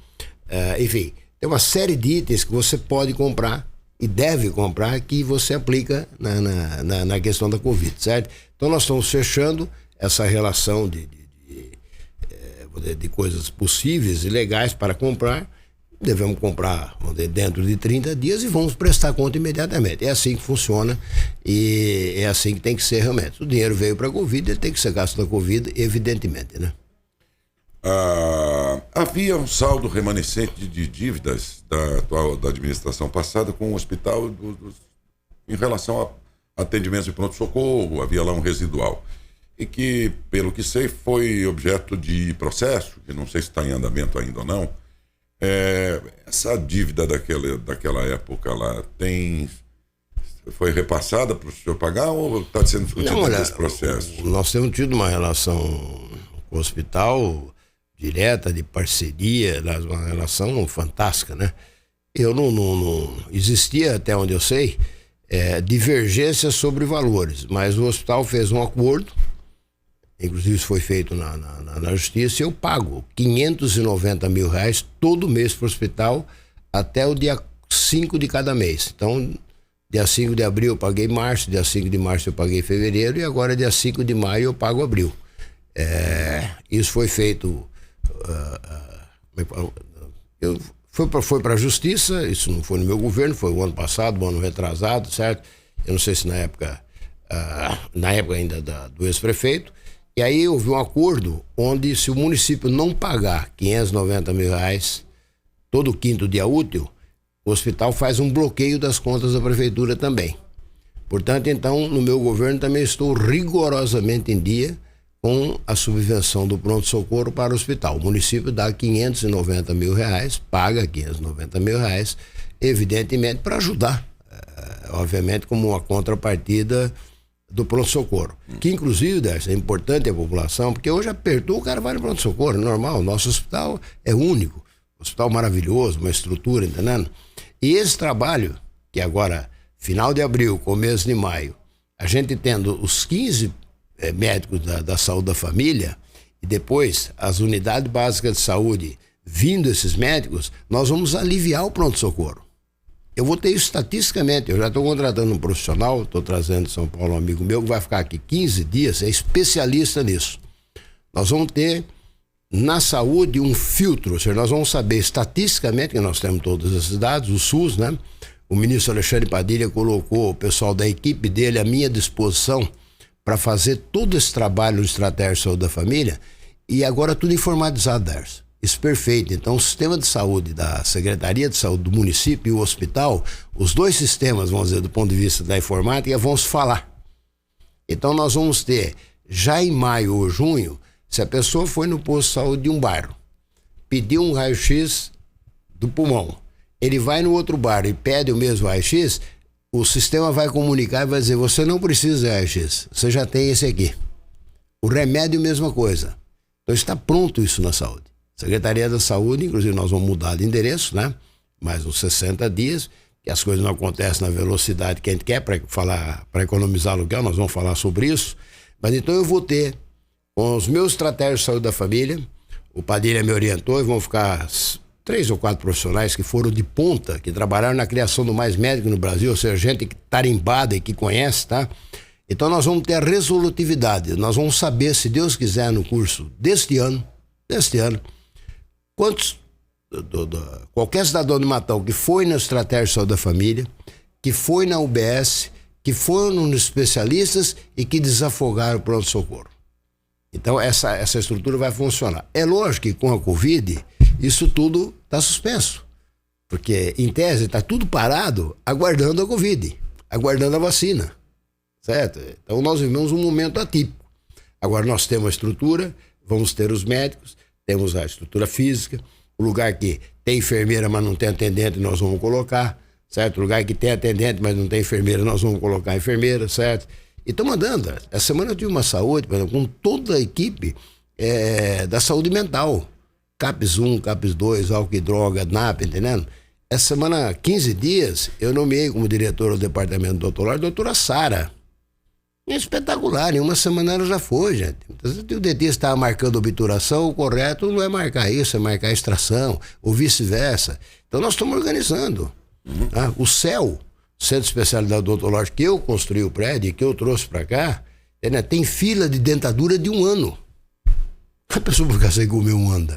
Enfim, tem uma série de itens que você pode comprar e deve comprar, que você aplica na questão da Covid, certo? Então nós estamos fechando essa relação de coisas possíveis e legais para comprar. Devemos comprar, vamos dizer, dentro de 30 dias e vamos prestar conta imediatamente. É assim que funciona e é assim que tem que ser realmente. O dinheiro veio para a Covid, ele tem que ser gasto na Covid, evidentemente, né? Havia um saldo remanescente de dívidas da administração passada com o hospital em relação a atendimentos de pronto-socorro, havia lá um residual. E que, pelo que sei, foi objeto de processo, que não sei se está em andamento ainda ou não. Essa dívida daquela época lá foi repassada para o senhor pagar ou está sendo discutido nesse processo? Nós temos tido uma relação com o hospital direta, de parceria, uma relação fantástica, né? Não existia, até onde eu sei, divergência sobre valores, mas o hospital fez um acordo, inclusive isso foi feito na justiça, e eu pago R$590 mil todo mês para o hospital até o dia 5 de cada mês. Então, dia 5 de abril eu paguei março, dia 5 de março eu paguei fevereiro e agora dia 5 de maio eu pago abril. Isso foi feito... Foi para a justiça, isso não foi no meu governo, foi o ano passado, o ano retrasado, certo? Eu não sei se na época ainda do ex-prefeito. E aí houve um acordo onde, se o município não pagar R$590 mil todo quinto dia útil, o hospital faz um bloqueio das contas da prefeitura também. Portanto, então, no meu governo também estou rigorosamente em dia com a subvenção do pronto-socorro para o hospital. O município dá R$590 mil, paga R$590 mil, evidentemente para ajudar, obviamente como uma contrapartida do pronto-socorro, que inclusive, Darcy, é importante a população, porque hoje apertou, o cara vai no pronto-socorro, normal, o nosso hospital é único, hospital maravilhoso, uma estrutura, entendendo? E esse trabalho, que agora, final de abril, começo de maio, a gente tendo os 15 médicos da saúde da família, e depois as unidades básicas de saúde, vindo esses médicos, nós vamos aliviar o pronto-socorro. Eu vou ter isso estatisticamente, eu já estou contratando um profissional, estou trazendo de São Paulo um amigo meu que vai ficar aqui 15 dias, é especialista nisso. Nós vamos ter na saúde um filtro, ou seja, nós vamos saber estatisticamente, que nós temos todos esses dados, o SUS, né? O ministro Alexandre Padilha colocou o pessoal da equipe dele à minha disposição para fazer todo esse trabalho no Estratégia de Saúde da Família, e agora tudo informatizado, Darcy. Isso perfeito. Então, o sistema de saúde da Secretaria de Saúde do município e o hospital, os dois sistemas, vamos dizer, do ponto de vista da informática, vão se falar. Então, nós vamos ter, já em maio ou junho, se a pessoa foi no posto de saúde de um bairro, pediu um raio-x do pulmão, ele vai no outro bairro e pede o mesmo raio-x, o sistema vai comunicar e vai dizer, você não precisa de raio-x, você já tem esse aqui. O remédio, mesma coisa. Então, está pronto isso na saúde. Secretaria da Saúde, inclusive nós vamos mudar de endereço, né? Mais uns 60 dias, que as coisas não acontecem na velocidade que a gente quer para economizar aluguel, nós vamos falar sobre isso. Mas então eu vou ter, com os meus estratégios de saúde da família, o Padilha me orientou e vão ficar 3 ou 4 profissionais que foram de ponta, que trabalharam na criação do Mais Médico no Brasil, ou seja, gente tarimbada e que conhece, tá? Então nós vamos ter a resolutividade, nós vamos saber, se Deus quiser, no curso deste ano, quantos, qualquer cidadão de Matão que foi na Estratégia de Saúde da Família, que foi na UBS, que foram nos especialistas e que desafogaram o pronto-socorro. Então essa estrutura vai funcionar. É lógico que com a Covid isso tudo está suspenso, porque em tese está tudo parado aguardando a Covid, aguardando a vacina, certo? Então nós vivemos um momento atípico. Agora nós temos a estrutura, vamos ter os médicos, temos a estrutura física, o lugar que tem enfermeira, mas não tem atendente, nós vamos colocar, certo? O lugar que tem atendente, mas não tem enfermeira, nós vamos colocar enfermeira, certo? E estamos andando. Essa semana eu tive uma saúde, por exemplo, com toda a equipe da saúde mental. CAPS 1, CAPS 2, álcool e droga, NAP, entendendo? Essa semana, 15 dias, eu nomeei como diretora do departamento do doutor, a doutora Sara. É espetacular, em uma semana ela já foi, gente. Então, se o dentista estava marcando obturação, o correto não é marcar isso, é marcar extração, ou vice-versa. Então nós estamos organizando. O CEL, centro de especialidade odontológico que eu construí o prédio, que eu trouxe para cá, né, tem fila de dentadura de 1 ano. A pessoa ficar sem comer 1 ano.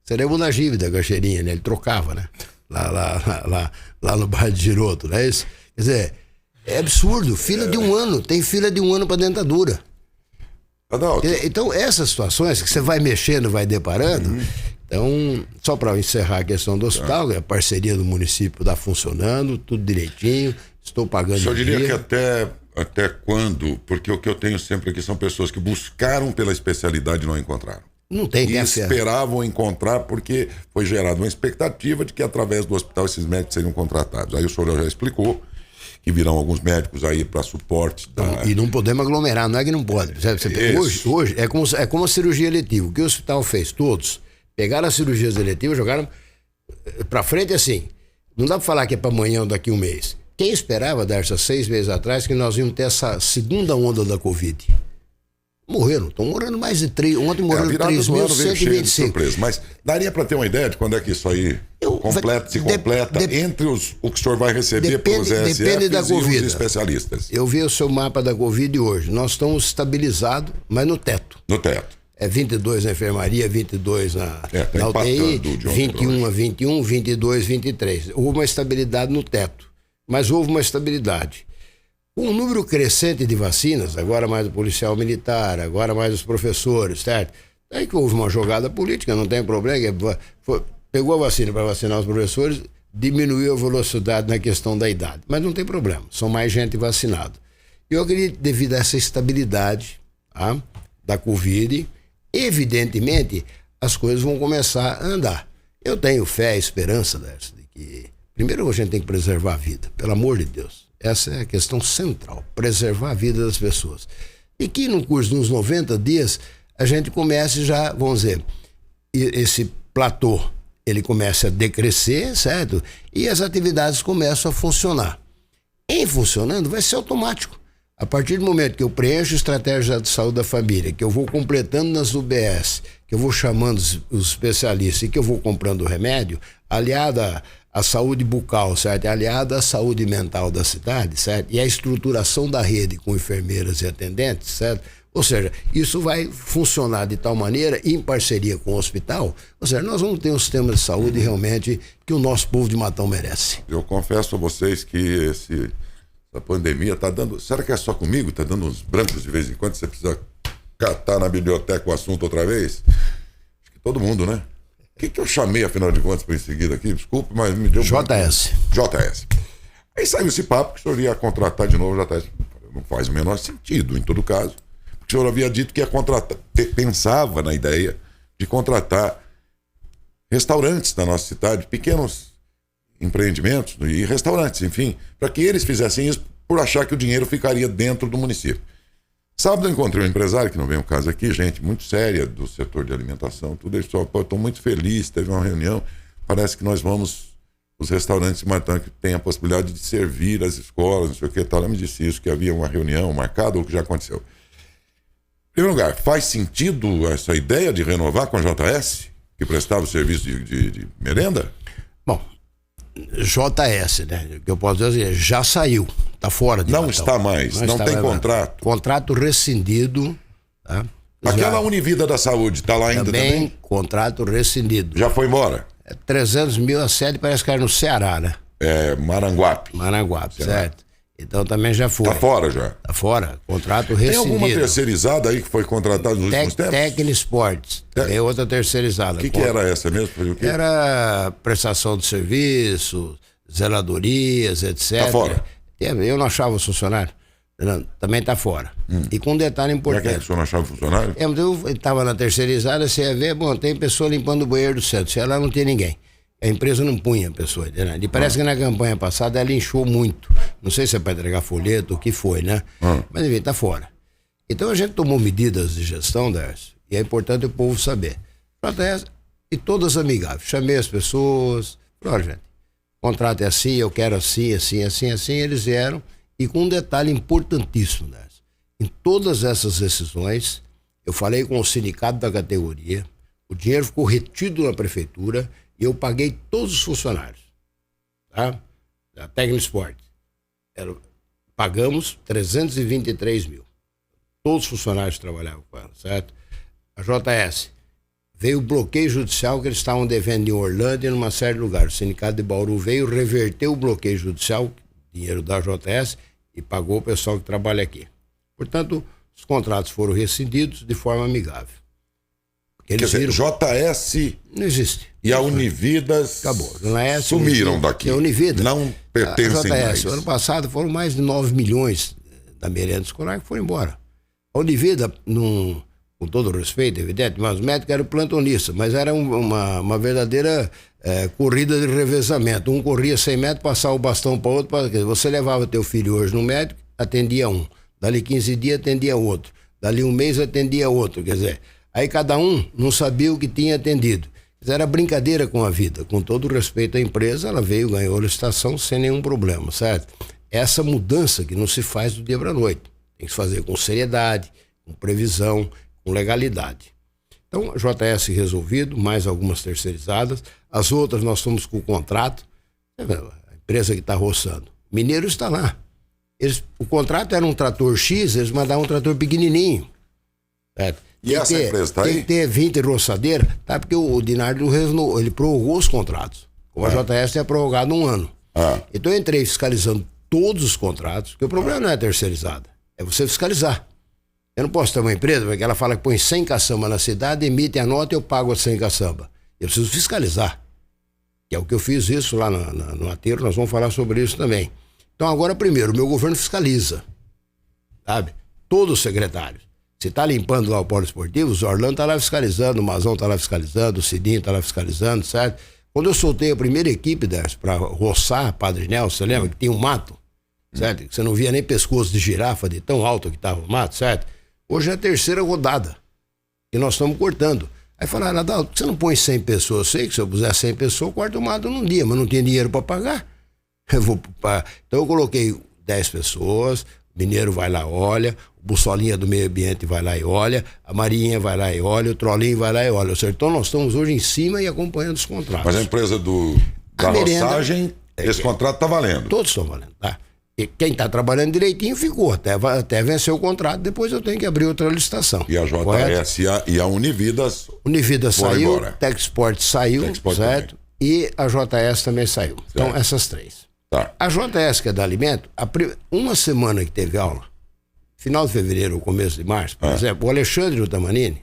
Seria o Nagive da Caixeirinha, né? Ele trocava, né? Lá no bairro de Giroto, não é isso? Quer dizer, é absurdo. Fila de 1 ano. Tem fila de 1 ano para dentadura. Então, essas situações que você vai mexendo, vai deparando. Então, só para encerrar a questão do hospital, a parceria do município está funcionando, tudo direitinho, estou pagando. Só diria que até quando, porque o que eu tenho sempre aqui são pessoas que buscaram pela especialidade e não encontraram. Não tem e esperavam encontrar porque foi gerada uma expectativa de que através do hospital esses médicos seriam contratados. Aí o senhor já explicou que virão alguns médicos aí para suporte E não podemos aglomerar, não é que não pode. Hoje é como a cirurgia eletiva. O que o hospital fez? Todos pegaram as cirurgias eletivas, jogaram para frente assim. Não dá para falar que é para amanhã ou daqui a 1 mês. Quem esperava, Darcy, 6 meses atrás, que nós íamos ter essa segunda onda da Covid? Morreram, estão morrendo mais de 3. Ontem morreram 3.125. Mas daria para ter uma ideia de quando é que isso aí completa entre o que o senhor vai receber pelos depende da e os COVID. Especialistas? Eu vi o seu mapa da Covid hoje. Nós estamos estabilizados, mas no teto. No teto. É 22 na enfermaria, 22 na UTI, 21 a 21, 22, 23. Houve uma estabilidade no teto, mas houve uma estabilidade. Com um número crescente de vacinas, agora mais o policial militar, agora mais os professores, certo? Aí que houve uma jogada política, não tem problema. Pegou a vacina para vacinar os professores, diminuiu a velocidade na questão da idade. Mas não tem problema, são mais gente vacinada. Eu acredito, devido a essa estabilidade da Covid, evidentemente, as coisas vão começar a andar. Eu tenho fé e esperança dessa, de que primeiro a gente tem que preservar a vida, pelo amor de Deus. Essa é a questão central, preservar a vida das pessoas. E que no curso de uns 90 dias, a gente comece já, vamos dizer, esse platô, ele começa a decrescer, certo? E as atividades começam a funcionar. Em funcionando, vai ser automático. A partir do momento que eu preencho estratégia de saúde da família, que eu vou completando nas UBS, que eu vou chamando os especialistas e que eu vou comprando o remédio, aliada à saúde bucal, certo? Aliada à saúde mental da cidade, certo? E a estruturação da rede com enfermeiras e atendentes, certo? Ou seja, isso vai funcionar de tal maneira, em parceria com o hospital, ou seja, nós vamos ter um sistema de saúde realmente que o nosso povo de Matão merece. Eu confesso a vocês que a pandemia está dando... Será que é só comigo? Está dando uns brancos de vez em quando? Você precisa catar na biblioteca o assunto outra vez? Acho que todo mundo, né? O que eu chamei, afinal de contas, para em seguida aqui? Desculpe, mas me deu... JS. Aí saiu esse papo que o senhor ia contratar de novo o JS. Não faz o menor sentido, em todo caso. Porque o senhor havia dito que ia contratar... Pensava na ideia de contratar restaurantes da nossa cidade, pequenos empreendimentos e restaurantes, enfim, para que eles fizessem isso por achar que o dinheiro ficaria dentro do município. Sábado eu encontrei um empresário, que não vem o caso aqui, gente muito séria do setor de alimentação, tudo. Ele só, estou muito feliz, teve uma reunião, parece que nós vamos, os restaurantes de Matão que tem a possibilidade de servir as escolas, não sei o que tal. Ela me disse isso, que havia uma reunião marcada ou que já aconteceu. Em primeiro lugar, faz sentido essa ideia de renovar com a JS, que prestava o serviço de merenda? Bom, JS, né? O que eu posso dizer, já saiu, está fora de Não Matão. Está mais, não tem contrato. Contrato rescindido, tá? Aquela Univida da Saúde, está lá ainda também? Contrato rescindido. Já foi embora? 300 mil a sede, parece que era no Ceará, né? Maranguape. Certo. Então também já foi. Está fora já? Está fora, contrato rescindido. Tem alguma terceirizada aí que foi contratada nos últimos tempos? Tecni Sports, também outra terceirizada. O que era essa mesmo? Foi o quê? Era prestação de serviço, zeladorias, etc. Está fora? Eu não achava o funcionário. Também está fora. E com um detalhe importante. Para que o senhor não achava funcionário? Eu estava na terceirizada, você ia ver, tem pessoa limpando o banheiro do centro. Se ela não tem ninguém. A empresa não punha a pessoa, né? E parece que na campanha passada ela inchou muito. Não sei se é para entregar folheto, o que foi, né? Mas enfim, está fora. Então a gente tomou medidas de gestão, Darcy, e é importante o povo saber. E todas amigáveis. Chamei as pessoas, falei, gente, o contrato é assim, eu quero assim. Eles vieram. E com um detalhe importantíssimo, Darcy. Em todas essas decisões, eu falei com o sindicato da categoria, o dinheiro ficou retido na prefeitura e eu paguei todos os funcionários. Tá? a Tecnosport. Pagamos 323 mil. Todos os funcionários trabalhavam com ela, certo? A JS, veio o bloqueio judicial que eles estavam devendo em Orlândia e numa série de lugares. O sindicato de Bauru veio, reverteu o bloqueio judicial, dinheiro da JS, e pagou o pessoal que trabalha aqui. Portanto, os contratos foram rescindidos de forma amigável. Quer dizer, JS não existe. E a Unividas acabou. Sumiram daqui. A Unividas, não pertencem mais. O ano passado foram mais de 9 milhões da merenda escolar que foram embora. A Univida, com todo o respeito, evidente, mas os médicos eram plantonistas, mas era uma verdadeira corrida de revezamento. Um corria 100 metros, passava o bastão para outro. Você levava teu filho hoje no médico, atendia um. Dali 15 dias, atendia outro. Dali um mês, atendia outro. Quer dizer, aí cada um não sabia o que tinha atendido. Era brincadeira com a vida. Com todo o respeito à empresa, ela veio, ganhou a licitação sem nenhum problema, certo? Essa mudança que não se faz do dia para a noite. Tem que se fazer com seriedade, com previsão, com legalidade. Então, JS resolvido, mais algumas terceirizadas. As outras nós estamos com o contrato. A empresa que está roçando. Mineiro está lá. O contrato era um trator X, eles mandavam um trator pequenininho. Certo? E essa empresa está aí? Tem que ter 20 roçadeiras, tá? Porque o Dinardo ele prorrogou os contratos. Como a JS tinha prorrogado 1 ano. Então eu entrei fiscalizando todos os contratos, porque o problema não é terceirizada, é você fiscalizar. Eu não posso ter uma empresa, porque ela fala que põe 100 caçamba na cidade, emite a nota e eu pago as 100 caçamba. Eu preciso fiscalizar. Que é o que eu fiz isso lá no aterro, nós vamos falar sobre isso também. Então agora, primeiro, o meu governo fiscaliza, sabe? Todos os secretários. Se está limpando lá o polo esportivo, o Orlando está lá fiscalizando, o Mazão está lá fiscalizando, o Cidinho está lá fiscalizando, certo? Quando eu soltei a primeira equipe para roçar Padre Nelson, você lembra que tinha um mato, certo? Que você não via nem pescoço de girafa de tão alto que estava o mato, certo? Hoje é a terceira rodada e nós estamos cortando. Aí falaram, Adalto, você não põe 100 pessoas? Eu sei que se eu puser 100 pessoas, eu corto o mato num dia, mas não tem dinheiro para pagar. Então eu coloquei 10 pessoas, o Mineiro vai lá e olha, o Bussolinha do Meio Ambiente vai lá e olha, a Marinha vai lá e olha, o Trollinho vai lá e olha. Então nós estamos hoje em cima e acompanhando os contratos. Mas a empresa da roçagem, esse contrato está valendo? Todos estão valendo, tá? E quem está trabalhando direitinho ficou, até vencer o contrato, depois eu tenho que abrir outra licitação. E a JS e a Unividas? Unividas saiu, Tecsport saiu, certo? Também. E a JS também saiu. Certo. Então, essas três. Tá. A JS, que é da Alimento, uma semana que teve aula, final de fevereiro ou começo de março, por exemplo, o Alexandre e o Tamanini,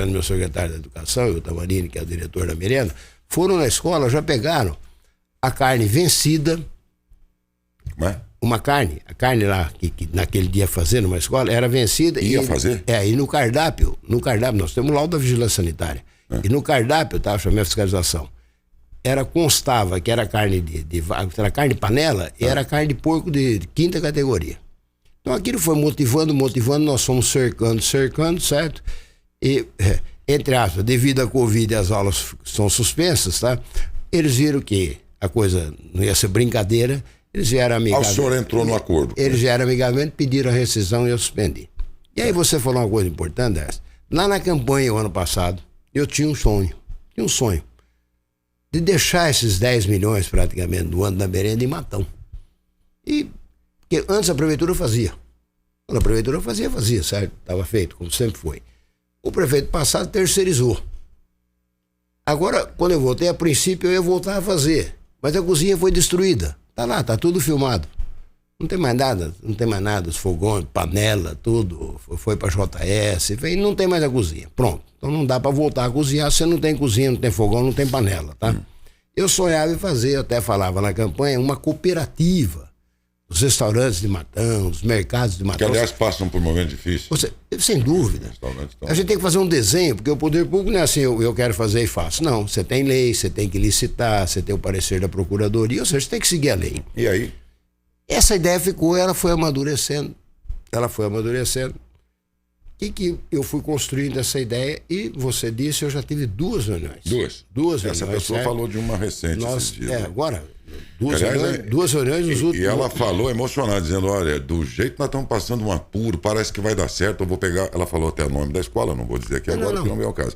meu secretário da Educação, e o Tamanini, que é o diretor da merenda, foram na escola, já pegaram a carne vencida. A carne lá, que naquele dia fazendo uma escola, era vencida. Ia fazer? E no cardápio, nós temos laudo da vigilância sanitária. E no cardápio, estava chamando a fiscalização. Constava que era carne era carne de panela e era carne de porco de 5ª categoria. Então aquilo foi motivando, nós fomos cercando, certo? E, entre aspas, devido à Covid, as aulas são suspensas, tá? Eles viram que a coisa não ia ser brincadeira, eles vieram amigavelmente. O senhor entrou no acordo. Eles vieram amigavelmente, pediram a rescisão e eu suspendi. E aí você falou uma coisa importante dessa. Lá na campanha, o ano passado, eu tinha um sonho de deixar esses 10 milhões praticamente do ano da merenda em Matão. Porque antes a prefeitura fazia. Quando a prefeitura fazia, certo? Estava feito, como sempre foi. O prefeito passado terceirizou. Agora, quando eu voltei, a princípio eu ia voltar a fazer. Mas a cozinha foi destruída. Tá lá, tá tudo filmado. Não tem mais nada, os fogões, panela, tudo. Foi pra JS, não tem mais a cozinha. Pronto. Então não dá para voltar a cozinhar, você não tem cozinha, não tem fogão, não tem panela, tá? Eu sonhava em fazer, eu até falava na campanha, uma cooperativa. Os restaurantes de Matão, os mercados de Matão. Que, aliás, passam por um momento difícil. Sem dúvida. A gente tem que fazer um desenho, porque o poder público não é assim, eu quero fazer e faço. Não, você tem lei, você tem que licitar, você tem o parecer da procuradoria, ou seja, você tem que seguir a lei. E aí? Essa ideia ficou, ela foi amadurecendo. E que eu fui construindo essa ideia e você disse, eu já tive 2 reuniões. Duas reuniões. Essa pessoa falou de uma recente esses dias. Agora, duas reuniões nos últimos... E ela falou emocionada, dizendo, olha, do jeito que nós estamos passando um apuro, parece que vai dar certo, eu vou pegar... Ela falou até o nome da escola, não vou dizer aqui agora, porque não é o caso.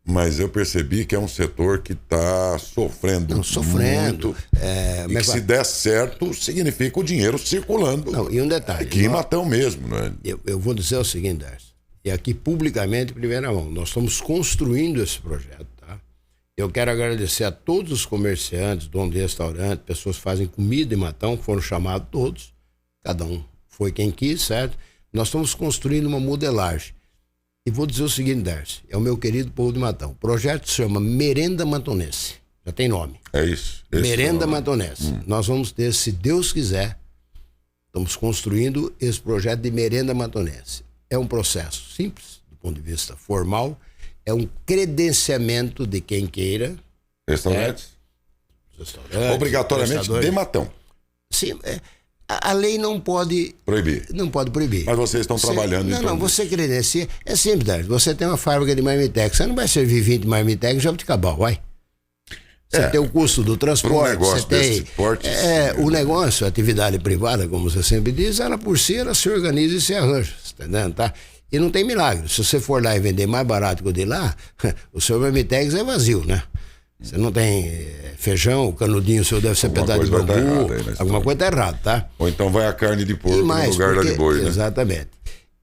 Mas eu percebi que é um setor que está sofrendo. Muito. E que se der certo, significa o dinheiro circulando. Não, e um detalhe. Aqui em Matão mesmo, né? Eu vou dizer o seguinte, Darcy, e aqui publicamente, em primeira mão, nós estamos construindo esse projeto, tá? Eu quero agradecer a todos os comerciantes, donos de restaurante, pessoas que fazem comida em Matão, foram chamados todos, cada um foi quem quis, certo? Nós estamos construindo uma modelagem. E vou dizer o seguinte, Darcy, é o meu querido povo de Matão. O projeto se chama Merenda Matonense. Já tem nome. É isso. Merenda Matonense. Nós vamos ter, se Deus quiser, estamos construindo esse projeto de Merenda Matonense. É um processo simples, do ponto de vista formal, é um credenciamento de quem queira. Restaurantes? Obrigatoriamente de Matão. Sim, a lei não pode proibir. Não pode proibir. Mas vocês estão trabalhando então. Não, você credencia. É simples, Darcy. Você tem uma fábrica de marmitex. Você não vai servir 20 marmitex em Jaboticabal, vai? Você tem o custo do transporte. Um negócio você tem. desse porte, o negócio, a atividade privada, como você sempre diz, ela por si, ela se organiza e se arranja. Tá entendendo? Tá? E não tem milagre. Se você for lá e vender mais barato que o de lá, o seu marmitex é vazio, né? Você não tem feijão, o canudinho seu deve ser pedaço de bambu, alguma coisa tá errada, tá? Ou então vai a carne de porco no lugar da de boi, né? Exatamente.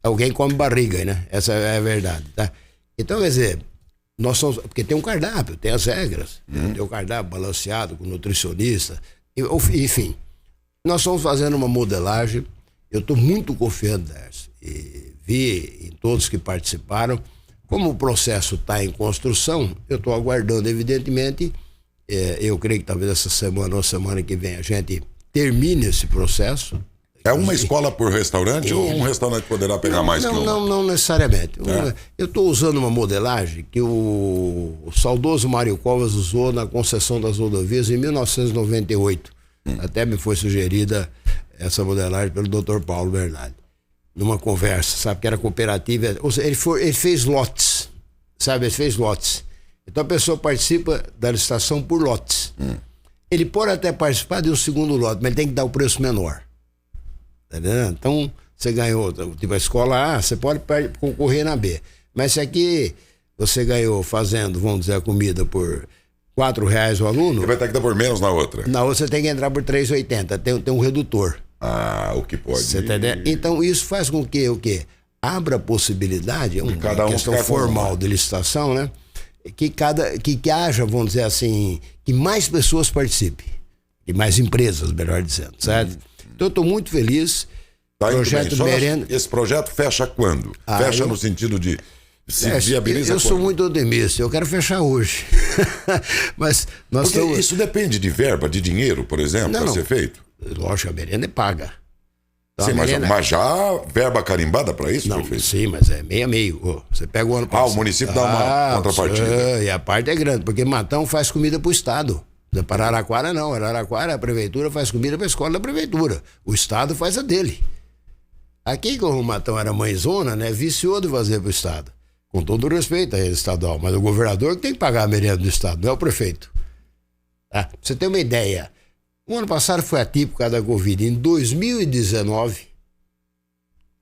Alguém come barriga, né? Essa é a verdade, tá? Então, quer dizer, nós somos... Porque tem um cardápio, tem as regras. Tem o cardápio balanceado com nutricionista. Enfim, nós estamos fazendo uma modelagem. Eu estou muito confiante dessa. E vi em todos que participaram. Como o processo está em construção, eu estou aguardando, evidentemente, eu creio que talvez essa semana ou semana que vem a gente termine esse processo. É uma escola por restaurante ou um restaurante poderá pegar mais que um? Não necessariamente. Eu estou usando uma modelagem que o saudoso Mário Covas usou na concessão das rodovias em 1998. Até me foi sugerida essa modelagem pelo Dr. Paulo Bernardi. Numa conversa, sabe, que era cooperativa. Ou seja, ele fez lotes, sabe, ele fez lotes. Então a pessoa participa da licitação por lotes. Ele pode até participar de um segundo lote, mas ele tem que dar o preço menor. Tá entendendo? Então, você ganhou, tipo a escola A, você pode concorrer na B. Mas se aqui você ganhou fazendo, vamos dizer, a comida por R$4 o aluno... Você vai ter que dar por menos na outra. Na outra você tem que entrar por R$3,80, tem um redutor. O que pode. Você tá entendendo? Então isso faz com que o quê? Abra a possibilidade, é uma questão formal de licitação, né? Que haja, vamos dizer assim, que mais pessoas participem. E mais empresas, melhor dizendo, certo? Então eu estou muito feliz. Projeto Merenda. Esse projeto fecha quando? Fecha no sentido de se viabiliza. Eu sou muito otimista, eu quero fechar hoje. Mas nós isso depende de verba, de dinheiro, por exemplo, para ser feito? Lógico, a merenda é paga. Então, sim, mas já verba carimbada para isso, não, prefeito? Sim, mas é meio a meio. Você pega o ano passado. O município dá uma contrapartida. E a parte é grande, porque Matão faz comida para o Estado. Para Araraquara não. Araraquara, a prefeitura faz comida para a escola da prefeitura. O Estado faz a dele. Aqui, como o Matão era mãezona, né, viciou de fazer para o Estado. Com todo o respeito à rede estadual. Mas o governador que tem que pagar a merenda do Estado, não é o prefeito. Tá? Pra você ter uma ideia. O ano passado foi atípico por causa da Covid. Em 2019,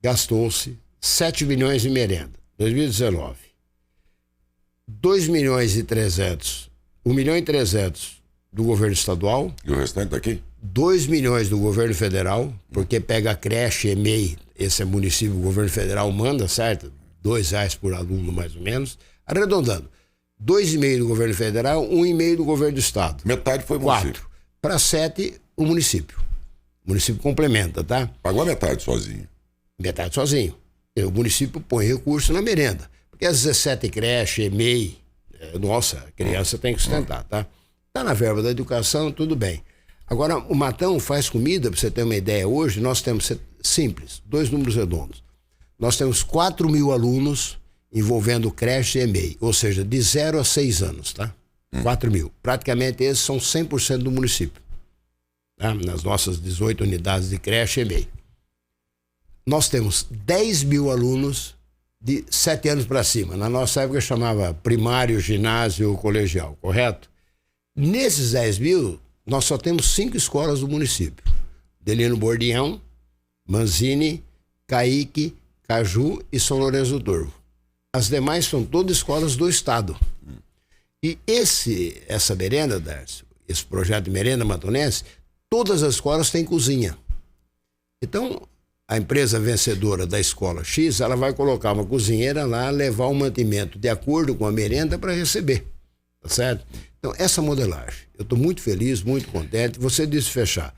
gastou-se 7 milhões em merenda. 2019. 2 milhões e 300. 1 milhão e 300 do governo estadual. E o restante daqui? 2 milhões do governo federal, porque pega a creche, EMEI, esse é município, o governo federal manda, certo? R$2 por aluno, mais ou menos. Arredondando. 2,5 do governo federal, 1,5 do governo do estado. Metade foi o município. 4. Para 7, o município. O município complementa, tá? Pagou a metade sozinho. Metade sozinho. E o município põe recurso na merenda. Porque as 17 creches, EMEI, nossa, a criança tem que sustentar, tá? Tá na verba da educação, tudo bem. Agora, o Matão faz comida, para você ter uma ideia, hoje nós temos, simples, 2 números redondos. Nós temos 4 mil alunos envolvendo creche e EMEI, ou seja, de 0 a 6 anos, tá? 4 mil. Praticamente esses são 100% do município. Tá? Nas nossas 18 unidades de creche e EMEI. Nós temos 10 mil alunos de 7 anos para cima. Na nossa época chamava primário, ginásio, colegial, correto? Nesses 10 mil, nós só temos 5 escolas do município. Delino Bordião, Manzini, Caíque, Caju e São Lourenço do Turvo. As demais são todas escolas do estado. E essa merenda, Darcio, esse projeto de merenda matonense, todas as escolas têm cozinha. Então, a empresa vencedora da escola X, ela vai colocar uma cozinheira lá, levar o mantimento de acordo com a merenda para receber, tá certo? Então, essa modelagem, eu estou muito feliz, muito contente. Você disse fechar.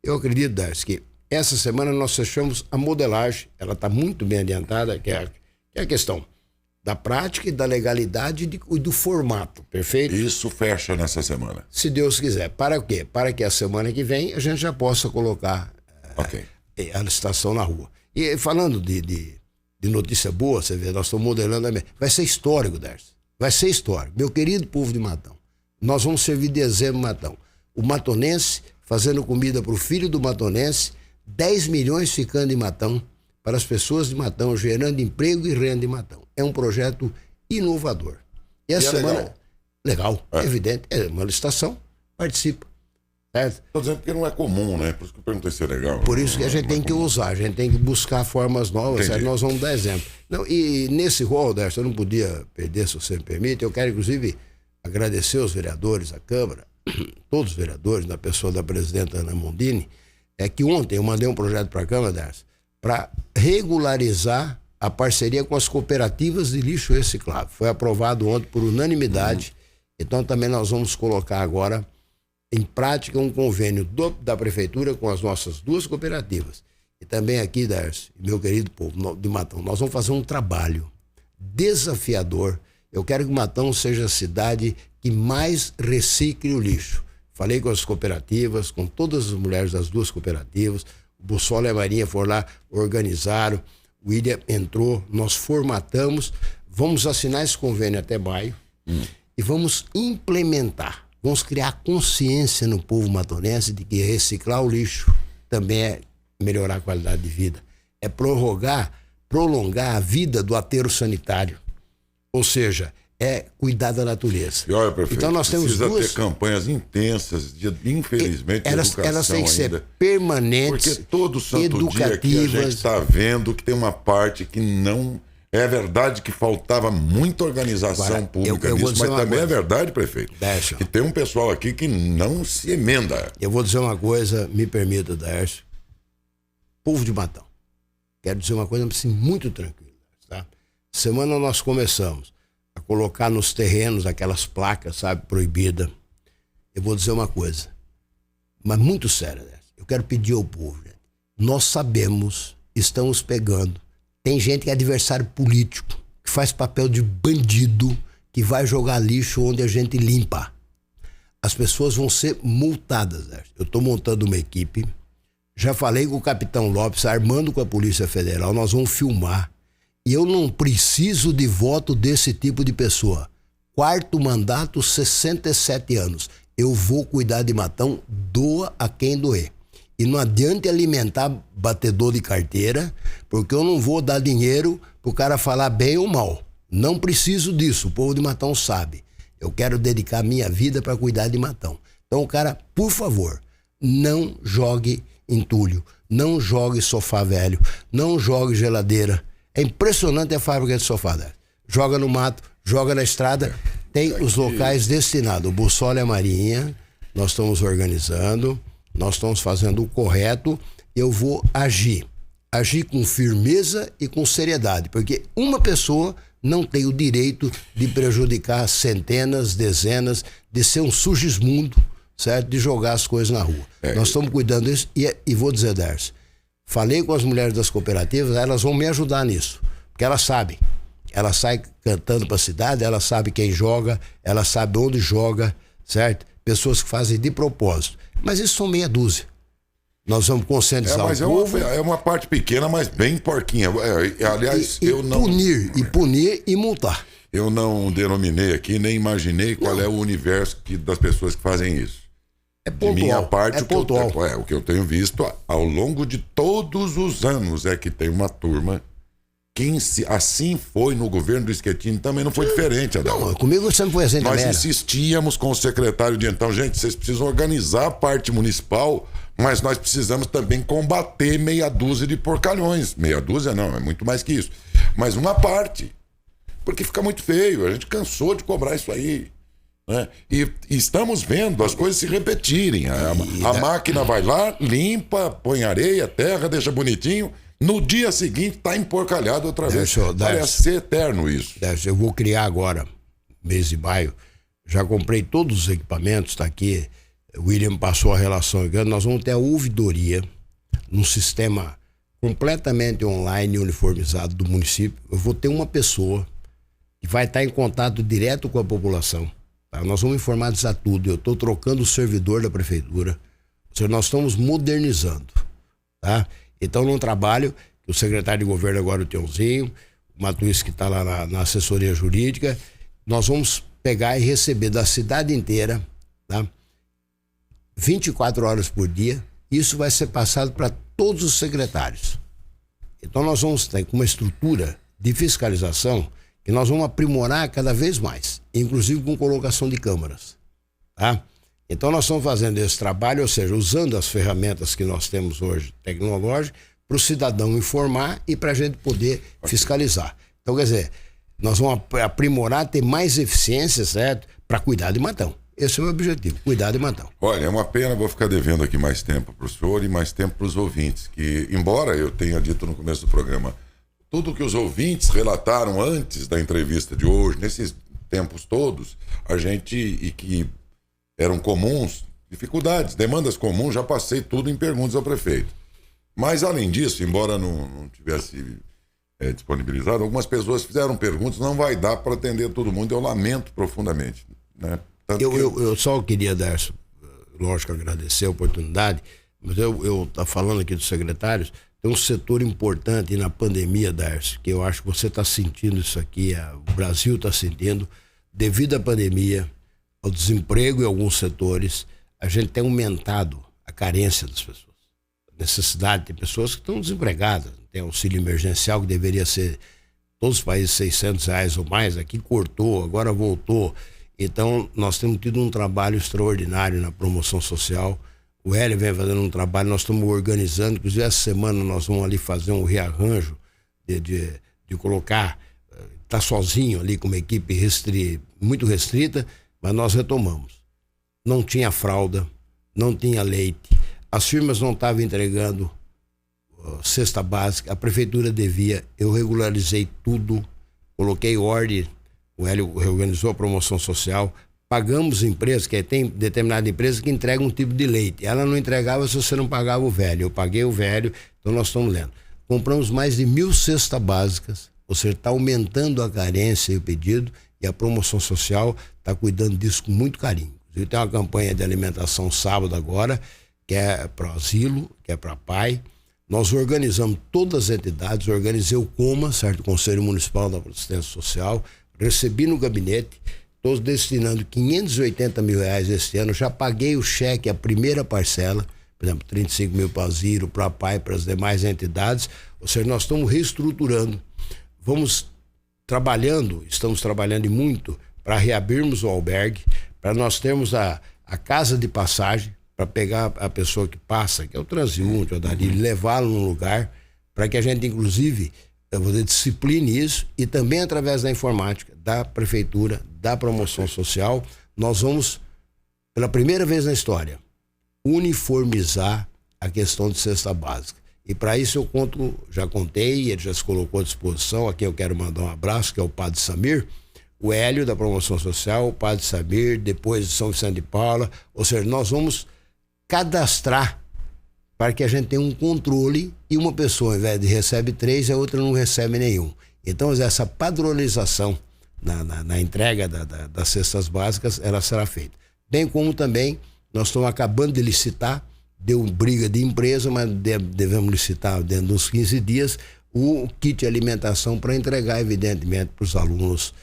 Eu acredito, Darcy, que essa semana nós fechamos a modelagem, ela está muito bem adiantada, que é a questão da prática e da legalidade e do formato, perfeito? Isso fecha nessa semana. Se Deus quiser. Para o quê? Para que a semana que vem a gente já possa colocar a licitação na rua. E falando de notícia boa, você vê, nós estamos modelando vai ser histórico, Darcy. Vai ser histórico. Meu querido povo de Matão, nós vamos servir de exemplo Matão. O matonense fazendo comida para o filho do matonense, 10 milhões ficando em Matão, para as pessoas de Matão, gerando emprego e renda em Matão. É um projeto inovador. E a semana... Legal, evidente. É uma licitação, participa. Certo? Estou dizendo que não é comum, né? Por isso que eu perguntei se é legal. Por isso que a gente tem que usar, a gente tem que buscar formas novas, certo? Nós vamos dar exemplo. Não, e nesse rol, Darcy, eu não podia perder, se você me permite, eu quero inclusive agradecer os vereadores da Câmara, todos os vereadores, na pessoa da presidenta Ana Mondini, é que ontem eu mandei um projeto para a Câmara, Darcy, para regularizar a parceria com as cooperativas de lixo reciclável. Foi aprovado ontem por unanimidade, então também nós vamos colocar agora em prática um convênio da Prefeitura com as nossas duas cooperativas. E também aqui, Darcy, meu querido povo de Matão, nós vamos fazer um trabalho desafiador. Eu quero que Matão seja a cidade que mais recicle o lixo. Falei com as cooperativas, com todas as mulheres das duas cooperativas, o Bussola e a Marinha foram lá, organizaram, o William entrou, nós formatamos, vamos assinar esse convênio até maio e vamos implementar. Vamos criar consciência no povo matonense de que reciclar o lixo também é melhorar a qualidade de vida. É prolongar a vida do aterro sanitário. Ou seja, é cuidar da natureza. E olha, prefeito, então nós temos ter campanhas intensas, infelizmente, elas têm que ser permanentes, porque todo santo dia aqui a gente está vendo que tem uma parte que não... É verdade que faltava muita organização pública nisso, mas também é verdade, prefeito, que tem um pessoal aqui que não se emenda. Eu vou dizer uma coisa, me permita, Darcy. Povo de Matão, quero dizer uma coisa assim, muito tranquila. Tá? Semana nós começamos a colocar nos terrenos aquelas placas, sabe, proibida. Eu vou dizer uma coisa, mas muito séria, Darcy. Eu quero pedir ao povo, gente. Nós sabemos, estamos pegando. Tem gente que é adversário político, que faz papel de bandido, que vai jogar lixo onde a gente limpa. As pessoas vão ser multadas. Né? Eu estou montando uma equipe, já falei com o capitão Lopes, armando com a Polícia Federal, nós vamos filmar. E eu não preciso de voto desse tipo de pessoa. 4º mandato, 67 anos. Eu vou cuidar de Matão, doa a quem doer. E não adianta alimentar batedor de carteira, porque eu não vou dar dinheiro pro cara falar bem ou mal. Não preciso disso, o povo de Matão sabe. Eu quero dedicar minha vida para cuidar de Matão. Então, cara, por favor, não jogue entulho, não jogue sofá velho, não jogue geladeira. É impressionante a fábrica de sofá, né? Joga no mato, joga na estrada. Tem os locais destinados. O Bussola e a Marinha, nós estamos organizando. Nós estamos fazendo o correto, eu vou agir com firmeza e com seriedade, porque uma pessoa não tem o direito de prejudicar centenas, dezenas, de ser um sugismundo, certo? De jogar as coisas na rua. Nós estamos cuidando disso e vou dizer, Darcy, falei com as mulheres das cooperativas, elas vão me ajudar nisso, porque elas sabem. Ela sai cantando para a cidade, ela sabe quem joga, ela sabe onde joga, certo? Pessoas que fazem de propósito. Mas isso são meia dúzia. Nós vamos conscientizar o povo. É uma parte pequena, mas bem porquinha. Aliás, eu não... punir e multar. Eu não denominei aqui, nem imaginei qual é o universo das pessoas que fazem isso. É pontual. De minha parte, pontual. O que eu tenho visto ao longo de todos os anos é que tem uma turma que assim foi no governo do Schettini, também não foi diferente, Adalto. Não, comigo sempre foi assim também. Nós insistíamos com o secretário de então, gente, vocês precisam organizar a parte municipal, mas nós precisamos também combater meia dúzia de porcalhões. Meia dúzia não, é muito mais que isso. Mas uma parte. Porque fica muito feio, a gente cansou de cobrar isso aí. né? E estamos vendo as coisas se repetirem. A máquina vai lá, limpa, põe areia, terra, deixa bonitinho. No dia seguinte está emporcalhado outra vez. Parece ser eterno isso. Eu vou criar agora, mês de maio. Já comprei todos os equipamentos, está aqui. O William passou a relação. Nós vamos ter a ouvidoria num sistema completamente online e uniformizado do município. Eu vou ter uma pessoa que vai estar em contato direto com a população. Tá? Nós vamos informatizar tudo. Eu estou trocando o servidor da prefeitura. Ou seja, nós estamos modernizando. Tá? Então, num trabalho, o secretário de governo agora, o Teãozinho, o Matuís, que está lá na assessoria jurídica, nós vamos pegar e receber da cidade inteira, tá? 24 horas por dia. Isso vai ser passado para todos os secretários. Então, nós vamos ter uma estrutura de fiscalização que nós vamos aprimorar cada vez mais, inclusive com colocação de câmaras. Tá? Então, nós estamos fazendo esse trabalho, ou seja, usando as ferramentas que nós temos hoje, tecnológicas, para o cidadão informar e para a gente poder fiscalizar. Então, quer dizer, nós vamos aprimorar, ter mais eficiência, certo? Para cuidar de Matão. Esse é o meu objetivo, cuidar de Matão. Olha, é uma pena, vou ficar devendo aqui mais tempo para o senhor e mais tempo para os ouvintes, que, embora eu tenha dito no começo do programa, tudo que os ouvintes relataram antes da entrevista de hoje, nesses tempos todos, e que eram comuns, dificuldades, demandas comuns, já passei tudo em perguntas ao prefeito. Mas, além disso, embora não tivesse disponibilizado, algumas pessoas fizeram perguntas, não vai dar para atender todo mundo, eu lamento profundamente, né? Eu só queria, Darcio, lógico, agradecer a oportunidade, mas eu tô falando aqui dos secretários, tem um setor importante na pandemia, Darcio, que eu acho que você está sentindo isso aqui, o Brasil está sentindo, devido à pandemia, ao desemprego em alguns setores, a gente tem aumentado a carência das pessoas, a necessidade de pessoas que estão desempregadas, tem auxílio emergencial que deveria ser, todos os países, R$600 ou mais, aqui cortou, agora voltou. Então, nós temos tido um trabalho extraordinário na promoção social. O Hélio vem fazendo um trabalho, nós estamos organizando, inclusive essa semana nós vamos ali fazer um rearranjo de colocar, tá sozinho ali com uma equipe muito restrita, mas nós retomamos. Não tinha fralda, não tinha leite, as firmas não estavam entregando cesta básica, a prefeitura devia, eu regularizei tudo, coloquei ordem. O Hélio reorganizou a promoção social, pagamos empresas, que tem determinada empresa que entrega um tipo de leite. Ela não entregava se você não pagava o velho. Eu paguei o velho, então nós estamos lendo. Compramos mais de 1.000 cestas básicas, ou seja, está aumentando a carência e o pedido, e a promoção social está cuidando disso com muito carinho. Tem uma campanha de alimentação sábado agora, que é para asilo, que é para pai. Nós organizamos todas as entidades, organizei o COMA, certo? Conselho Municipal da Assistência Social, recebi no gabinete, estou destinando R$580 mil este ano, já paguei o cheque, a primeira parcela, por exemplo, 35 mil para asilo, para pai, para as demais entidades, ou seja, nós estamos reestruturando, estamos trabalhando muito para reabrirmos o albergue, para nós termos a casa de passagem, para pegar a pessoa que passa, que é o transeunte, o dali, levá-lo num lugar, para que a gente, inclusive, discipline isso, e também através da informática, da prefeitura, da promoção social, nós vamos, pela primeira vez na história, uniformizar a questão de cesta básica. E para isso eu já contei, ele já se colocou à disposição, aqui eu quero mandar um abraço, que é o Padre Samir, o Hélio da promoção social, o Padre Samir, depois de São Vicente de Paula, ou seja, nós vamos cadastrar para que a gente tenha um controle e uma pessoa, ao invés de recebe 3, a outra não recebe nenhum. Então, essa padronização na entrega das cestas básicas, ela será feita. Bem como também, nós estamos acabando de licitar, deu briga de empresa, mas devemos licitar dentro dos 15 dias, o kit de alimentação para entregar, evidentemente, para os alunos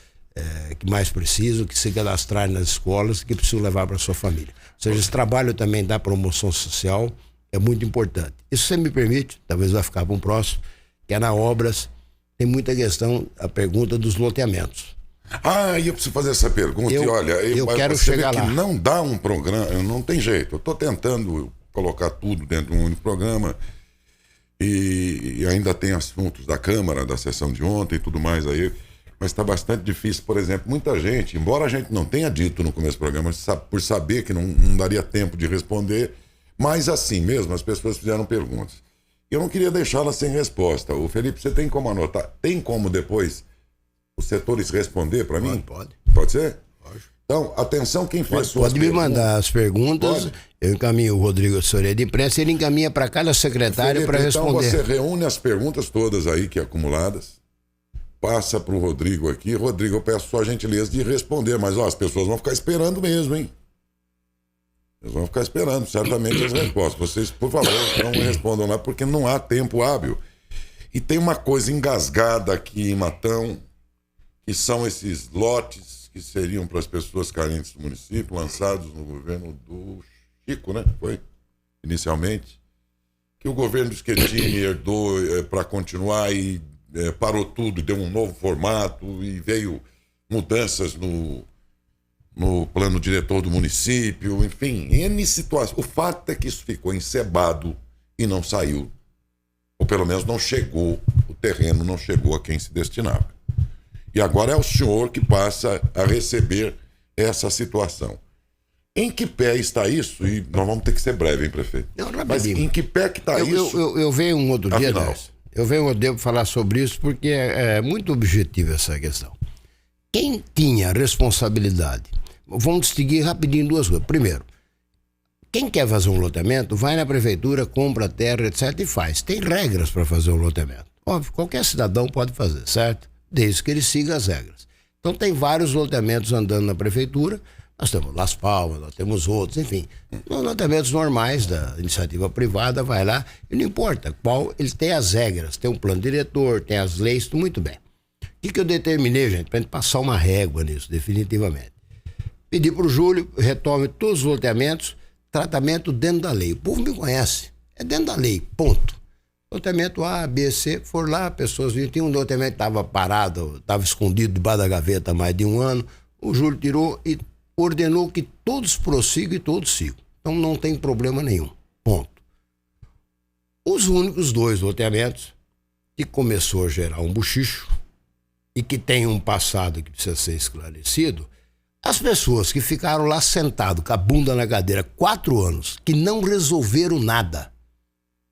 que mais precisam, que se cadastrarem nas escolas, que precisam levar para a sua família. Ou seja, esse trabalho também da promoção social é muito importante. E se você me permite, talvez vai ficar para um próximo, que é na Obras, tem muita questão, a pergunta dos loteamentos. Eu preciso fazer essa pergunta e olha, eu quero chegar lá. Não dá um programa, não tem jeito. Eu estou tentando colocar tudo dentro de um único programa e ainda tem assuntos da Câmara, da sessão de ontem e tudo mais aí. mas está bastante difícil. Por exemplo, muita gente, embora a gente não tenha dito no começo do programa, por saber que não daria tempo de responder, mas assim mesmo, as pessoas fizeram perguntas. Eu não queria deixá-las sem resposta. O Felipe, você tem como anotar? Tem como depois os setores responder para mim? Pode. Pode ser? Pode. Então, atenção, quem fez Pode me mandar as perguntas, pode. Eu encaminho o Rodrigo, assessoria de imprensa, ele encaminha para cada secretário para responder. Então você reúne as perguntas todas aí que acumuladas, passa para o Rodrigo aqui. Rodrigo, eu peço sua gentileza de responder, mas ó, as pessoas vão ficar esperando mesmo, hein? Eles vão ficar esperando, certamente, as respostas. Vocês, por favor, não respondam lá, porque não há tempo hábil. E tem uma coisa engasgada aqui em Matão, que são esses lotes que seriam para as pessoas carentes do município, lançados no governo do Chico, né? Foi, inicialmente. Que o governo do Schettini herdou para continuar e parou tudo, deu um novo formato e veio mudanças no plano diretor do município, enfim, N situações. O fato é que isso ficou encebado e não saiu, ou pelo menos não chegou, o terreno não chegou a quem se destinava. E agora é o senhor que passa a receber essa situação. Em que pé está isso? E nós vamos ter que ser breve, hein, prefeito? Mas em que pé que está isso? Eu venho um outro dia, eu venho um outro dia para falar sobre isso, porque é muito objetivo essa questão. Quem tinha responsabilidade? Vamos distinguir rapidinho duas coisas. Primeiro, quem quer fazer um loteamento, vai na prefeitura, compra terra, etc. e faz. Tem regras para fazer um loteamento. Óbvio, qualquer cidadão pode fazer, certo? Desde que ele siga as regras. Então tem vários loteamentos andando na prefeitura. Nós temos Las Palmas, nós temos outros, enfim. Loteamentos normais da iniciativa privada, vai lá, e não importa qual, ele tem as regras, tem um plano diretor, tem as leis, tudo muito bem. O que eu determinei, gente, para a gente passar uma régua nisso, definitivamente? Pedi para o Júlio, retome todos os loteamentos, tratamento dentro da lei. O povo me conhece, é dentro da lei, ponto. Loteamento A, B, C, for lá, pessoas vinham, tinha um loteamento que estava parado, estava escondido debaixo da gaveta há mais de um ano, o Júlio tirou e ordenou que todos prossigam e todos sigam. Então não tem problema nenhum, ponto. Os únicos 2 loteamentos que começou a gerar um bochicho e que tem um passado que precisa ser esclarecido, as pessoas que ficaram lá sentado com a bunda na cadeira 4 anos, que não resolveram nada,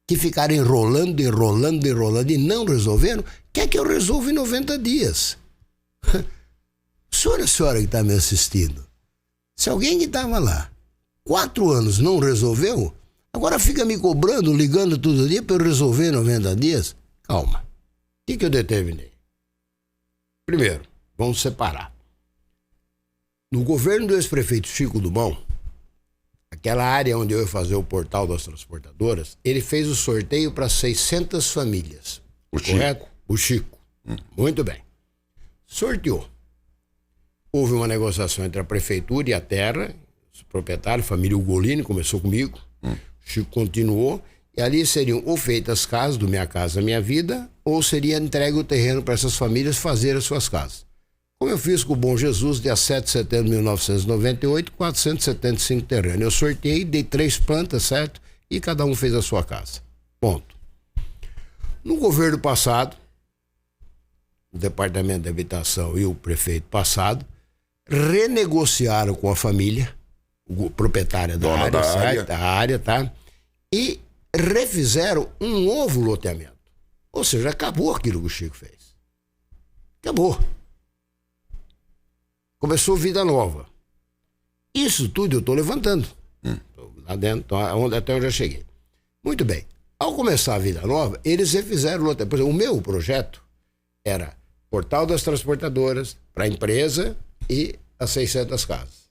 que ficaram enrolando e não resolveram, quer que eu resolva em 90 dias? A senhora que está me assistindo, se alguém que estava lá 4 anos não resolveu, agora fica me cobrando, ligando todo dia para eu resolver em 90 dias? Calma. O que eu determinei? Primeiro, vamos separar. No governo do ex-prefeito Chico Dumont, aquela área onde eu ia fazer o portal das transportadoras, ele fez o sorteio para 600 famílias. Correto? O Chico. Muito bem. Sorteou. Houve uma negociação entre a prefeitura e a terra, os proprietários, família Ugolini, começou comigo, Chico continuou, e ali seriam ou feitas as casas do Minha Casa Minha Vida, ou seria entregue o terreno para essas famílias fazer as suas casas. Como eu fiz com o Bom Jesus, dia 7 de setembro de 1998, 475 terrenos. Eu sorteei, dei 3 plantas, certo? E cada um fez a sua casa. Ponto. No governo passado, o Departamento de Habitação e o prefeito passado renegociaram com a família, o proprietário da área, certo? Da área, tá? E refizeram um novo loteamento. Ou seja, acabou aquilo que o Chico fez. Acabou. Começou vida nova. Isso tudo eu estou levantando. Lá dentro, até onde eu já cheguei. Muito bem. Ao começar a vida nova, eles refizeram o loteamento. Por exemplo, o meu projeto era portal das transportadoras para a empresa e as 600 casas.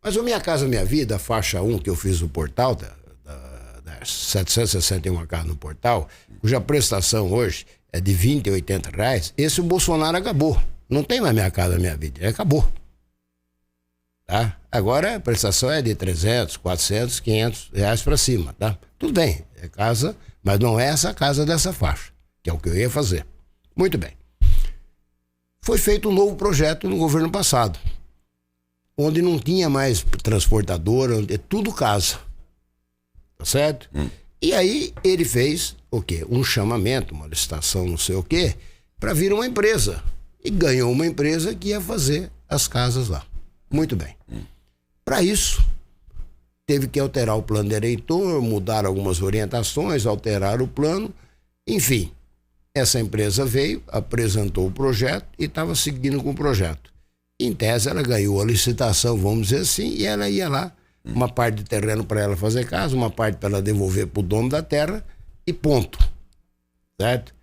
Mas o Minha Casa Minha Vida, a faixa 1 que eu fiz no portal, das 761 casas no portal, cuja prestação hoje é de R$20 a R$80, esse o Bolsonaro acabou. Não tem mais Minha Casa Minha Vida, ele acabou. Tá? Agora a prestação é de 300, 400, 500 reais para cima, tá? Tudo bem, é casa, mas não é essa casa dessa faixa, que é o que eu ia fazer. Muito bem. Foi feito um novo projeto no governo passado, onde não tinha mais transportadora, onde é tudo casa. Tá certo? E aí ele fez o quê? Um chamamento, uma licitação, não sei o quê, para vir uma empresa. e ganhou uma empresa que ia fazer as casas lá. Muito bem. Para isso, teve que alterar o plano diretor, mudar algumas orientações, alterar o plano, enfim. Essa empresa veio, apresentou o projeto e estava seguindo com o projeto. Em tese, ela ganhou a licitação, vamos dizer assim, e ela ia lá, uma parte de terreno para ela fazer casa, uma parte para ela devolver para o dono da terra e ponto. Certo?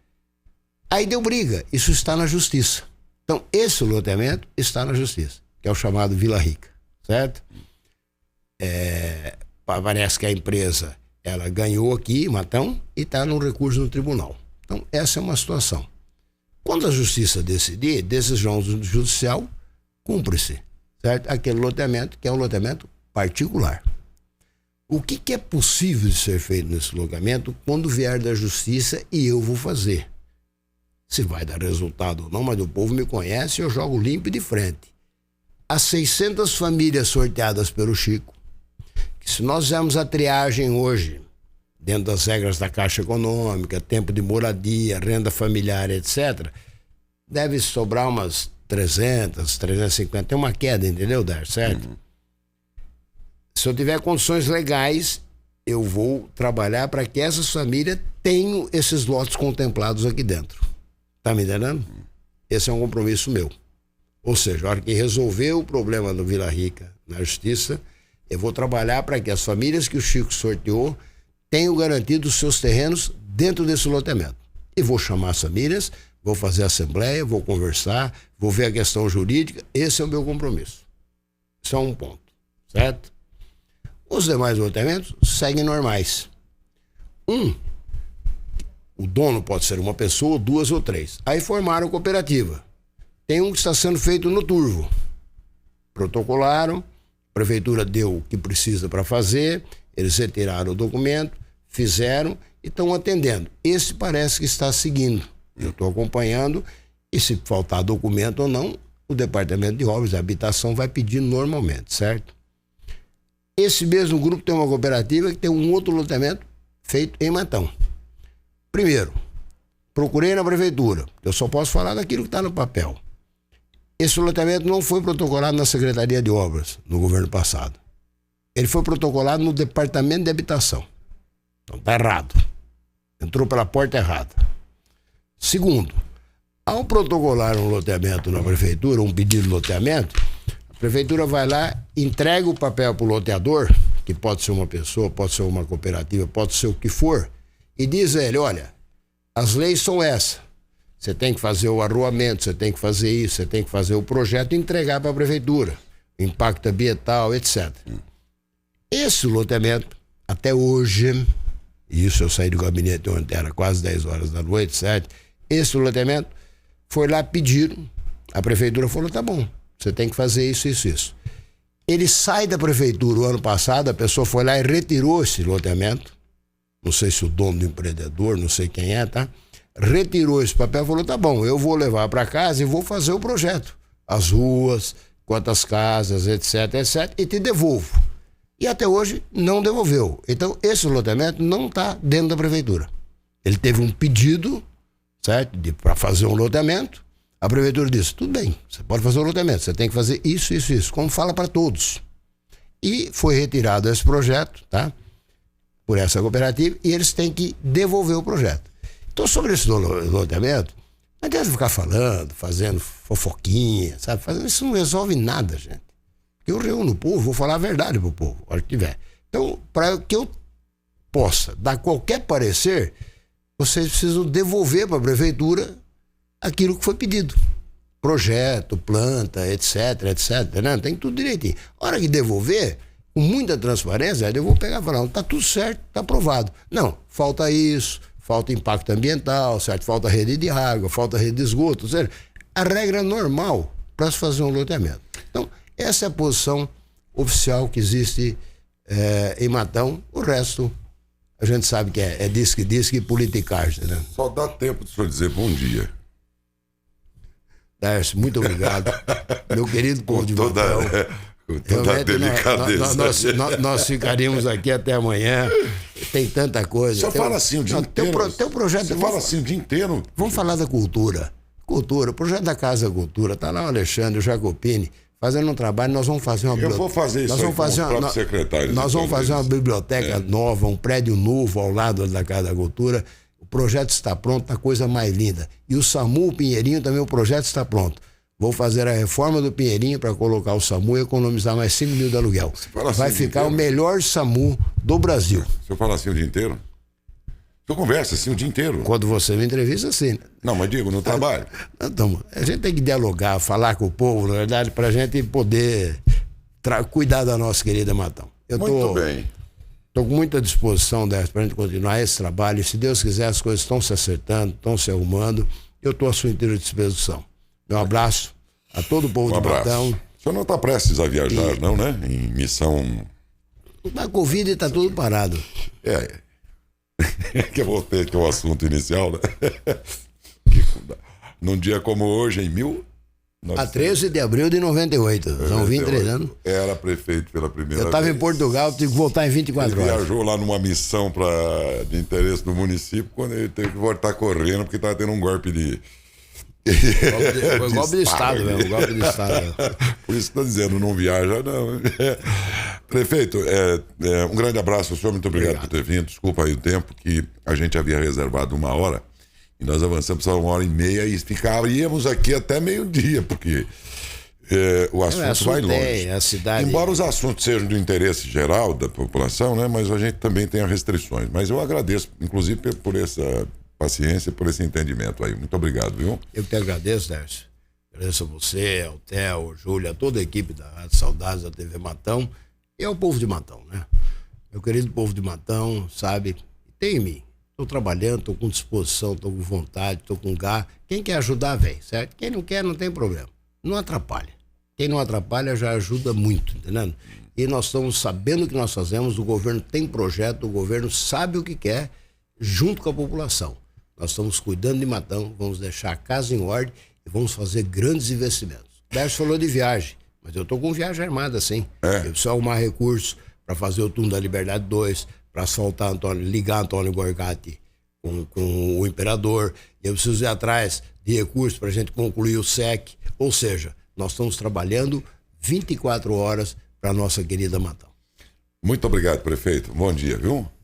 Aí deu briga, isso está na justiça. Então, esse loteamento está na justiça, que é o chamado Vila Rica, certo? Parece que a empresa, ela ganhou aqui, Matão, e está no recurso no tribunal. Então, essa é uma situação. Quando a justiça decidir, decisão judicial, cumpre-se, certo? Aquele loteamento que é um loteamento particular. O que é possível de ser feito nesse loteamento quando vier da justiça e eu vou fazer? Se vai dar resultado ou não, mas o povo me conhece e eu jogo limpo e de frente. As 600 famílias sorteadas pelo Chico, que se nós fizermos a triagem hoje, dentro das regras da Caixa Econômica, tempo de moradia, renda familiar, etc., deve sobrar umas 300, 350. Tem uma queda, entendeu, Dar? Certo? Se eu tiver condições legais, eu vou trabalhar para que essas famílias tenham esses lotes contemplados aqui dentro. Tá me entendendo? Esse é um compromisso meu. Ou seja, a hora que resolver o problema do Vila Rica na justiça, eu vou trabalhar para que as famílias que o Chico sorteou tenham garantido os seus terrenos dentro desse loteamento. E vou chamar as famílias, vou fazer assembleia, vou conversar, vou ver a questão jurídica. Esse é o meu compromisso. Isso é um ponto, certo? Os demais loteamentos seguem normais. O dono pode ser uma pessoa, 2 ou 3. Aí formaram cooperativa. Tem um que está sendo feito no Turvo. Protocolaram, a prefeitura deu o que precisa para fazer, eles retiraram o documento, fizeram e estão atendendo. Esse parece que está seguindo. Eu estou acompanhando e se faltar documento ou não, o Departamento de Obras e Habitação vai pedir normalmente, certo? Esse mesmo grupo tem uma cooperativa que tem um outro loteamento feito em Matão. Primeiro, procurei na prefeitura, eu só posso falar daquilo que está no papel. Esse loteamento não foi protocolado na Secretaria de Obras no governo passado. Ele foi protocolado no Departamento de Habitação. Então está errado. Entrou pela porta errada. Segundo, ao protocolar um loteamento na prefeitura, um pedido de loteamento, a prefeitura vai lá, entrega o papel para o loteador, que pode ser uma pessoa, pode ser uma cooperativa, pode ser o que for, e diz a ele, olha, as leis são essas. Você tem que fazer o arruamento, você tem que fazer isso, você tem que fazer o projeto e entregar para a prefeitura. Impacto ambiental, etc. Esse loteamento, até hoje, e isso eu saí do gabinete ontem, era quase 10 horas da noite, certo? Esse loteamento foi lá pedir, a prefeitura falou, tá bom, você tem que fazer isso, isso, isso. Ele sai da prefeitura o ano passado, a pessoa foi lá e retirou esse loteamento, não sei se o dono do empreendedor, não sei quem é, tá? Retirou esse papel e falou, tá bom, eu vou levar para casa e vou fazer o projeto. As ruas, quantas casas, etc, etc, e te devolvo. E até hoje não devolveu. Então, esse loteamento não está dentro da prefeitura. Ele teve um pedido, certo, para fazer um loteamento. A prefeitura disse, tudo bem, você pode fazer um loteamento, você tem que fazer isso, isso, isso, como fala para todos. E foi retirado esse projeto, tá? Por essa cooperativa, e eles têm que devolver o projeto. Então, sobre esse loteamento, não adianta ficar falando, fazendo fofoquinha, sabe? Isso não resolve nada, gente. Eu reúno o povo, vou falar a verdade pro povo, a hora que tiver. Então, para que eu possa dar qualquer parecer, vocês precisam devolver para a prefeitura aquilo que foi pedido. Projeto, planta, etc, etc, né? Tem tudo direitinho. A hora que devolver, com muita transparência, eu vou pegar e falar, tá tudo certo, tá aprovado. Não, falta isso, falta impacto ambiental, certo? Falta rede de água, falta rede de esgoto, certo? A regra é normal para se fazer um loteamento. Então, essa é a posição oficial que existe em Matão. O resto, a gente sabe que é disque e politicagem, né? Só dá tempo de o senhor dizer bom dia. Darcy, muito obrigado. Meu querido povo de Matão. Com toda a delicadeza. Nós ficaríamos aqui até amanhã. Tem tanta coisa. Só fala assim o dia inteiro. Teu projeto. Você fala assim o dia inteiro. Vamos falar da cultura. Cultura, o projeto da Casa Cultura, tá lá o Alexandre, o Jacopini, fazendo um trabalho. Nós vamos fazer uma Eu vou fazer isso aí com os próprios secretários. Nós vamos fazer uma biblioteca nova, um prédio novo ao lado da Casa da Cultura. O projeto está pronto, tá coisa mais linda. E o SAMU, o Pinheirinho, também o projeto está pronto. Vou fazer a reforma do Pinheirinho para colocar o SAMU e economizar mais 5 mil de aluguel. Assim vai ficar o melhor SAMU do Brasil. Se eu falar assim o dia inteiro? Eu converso assim o dia inteiro. Quando você me entrevista, assim. Não, mas digo, no trabalho. Então, a gente tem que dialogar, falar com o povo, na verdade, para a gente poder cuidar da nossa querida Matão. Muito bem. Estou com muita disposição, Décio, para a gente continuar esse trabalho. E se Deus quiser, as coisas estão se acertando, estão se arrumando. Eu estou à sua inteira disposição. Um abraço a todo o povo de Matão. O senhor não está prestes a viajar, não, né? Em missão... Na Covid está tudo parado. Que eu voltei aqui ao assunto inicial, né? Num dia como hoje, em 1998. A 13 de abril de 98. São 23 anos. Era prefeito pela primeira vez. Eu estava em Portugal, tive que voltar em 24 horas. Ele viajou lá numa missão de interesse do município, quando ele teve que voltar correndo, porque estava tendo um golpe de... Foi golpe de Estado mesmo, golpe de Estado. Por isso estou dizendo, não viaja, não. Prefeito, um grande abraço ao senhor, muito obrigado por ter vindo. Desculpa aí o tempo, que a gente havia reservado 1 hora, e nós avançamos para 1h30 e ficaríamos aqui até meio-dia, porque o assunto vai longe. A cidade... Embora os assuntos sejam do interesse geral da população, né, mas a gente também tem restrições. Mas eu agradeço, inclusive, por essa paciência, por esse entendimento aí. Muito obrigado, viu? Eu que te agradeço, Décio. Agradeço a você, ao Theo, ao Júlio, a toda a equipe da Rádio Saudades da TV Matão e ao povo de Matão, né? Meu querido povo de Matão, sabe, tem em mim. Estou trabalhando, estou com disposição, estou com vontade, estou com garra. Quem quer ajudar, vem, certo? Quem não quer, não tem problema. Não atrapalha. Quem não atrapalha já ajuda muito, entendendo? E nós estamos sabendo o que nós fazemos, o governo tem projeto, o governo sabe o que quer, junto com a população. Nós estamos cuidando de Matão, vamos deixar a casa em ordem e vamos fazer grandes investimentos. O Décio falou de viagem, mas eu estou com viagem armada, sim. Eu preciso arrumar recursos para fazer o túnel da Liberdade 2, para asfaltar ligar Antônio Gorgati com o Imperador. Eu preciso ir atrás de recursos para a gente concluir o SEC. Ou seja, nós estamos trabalhando 24 horas para a nossa querida Matão. Muito obrigado, prefeito. Bom dia, viu?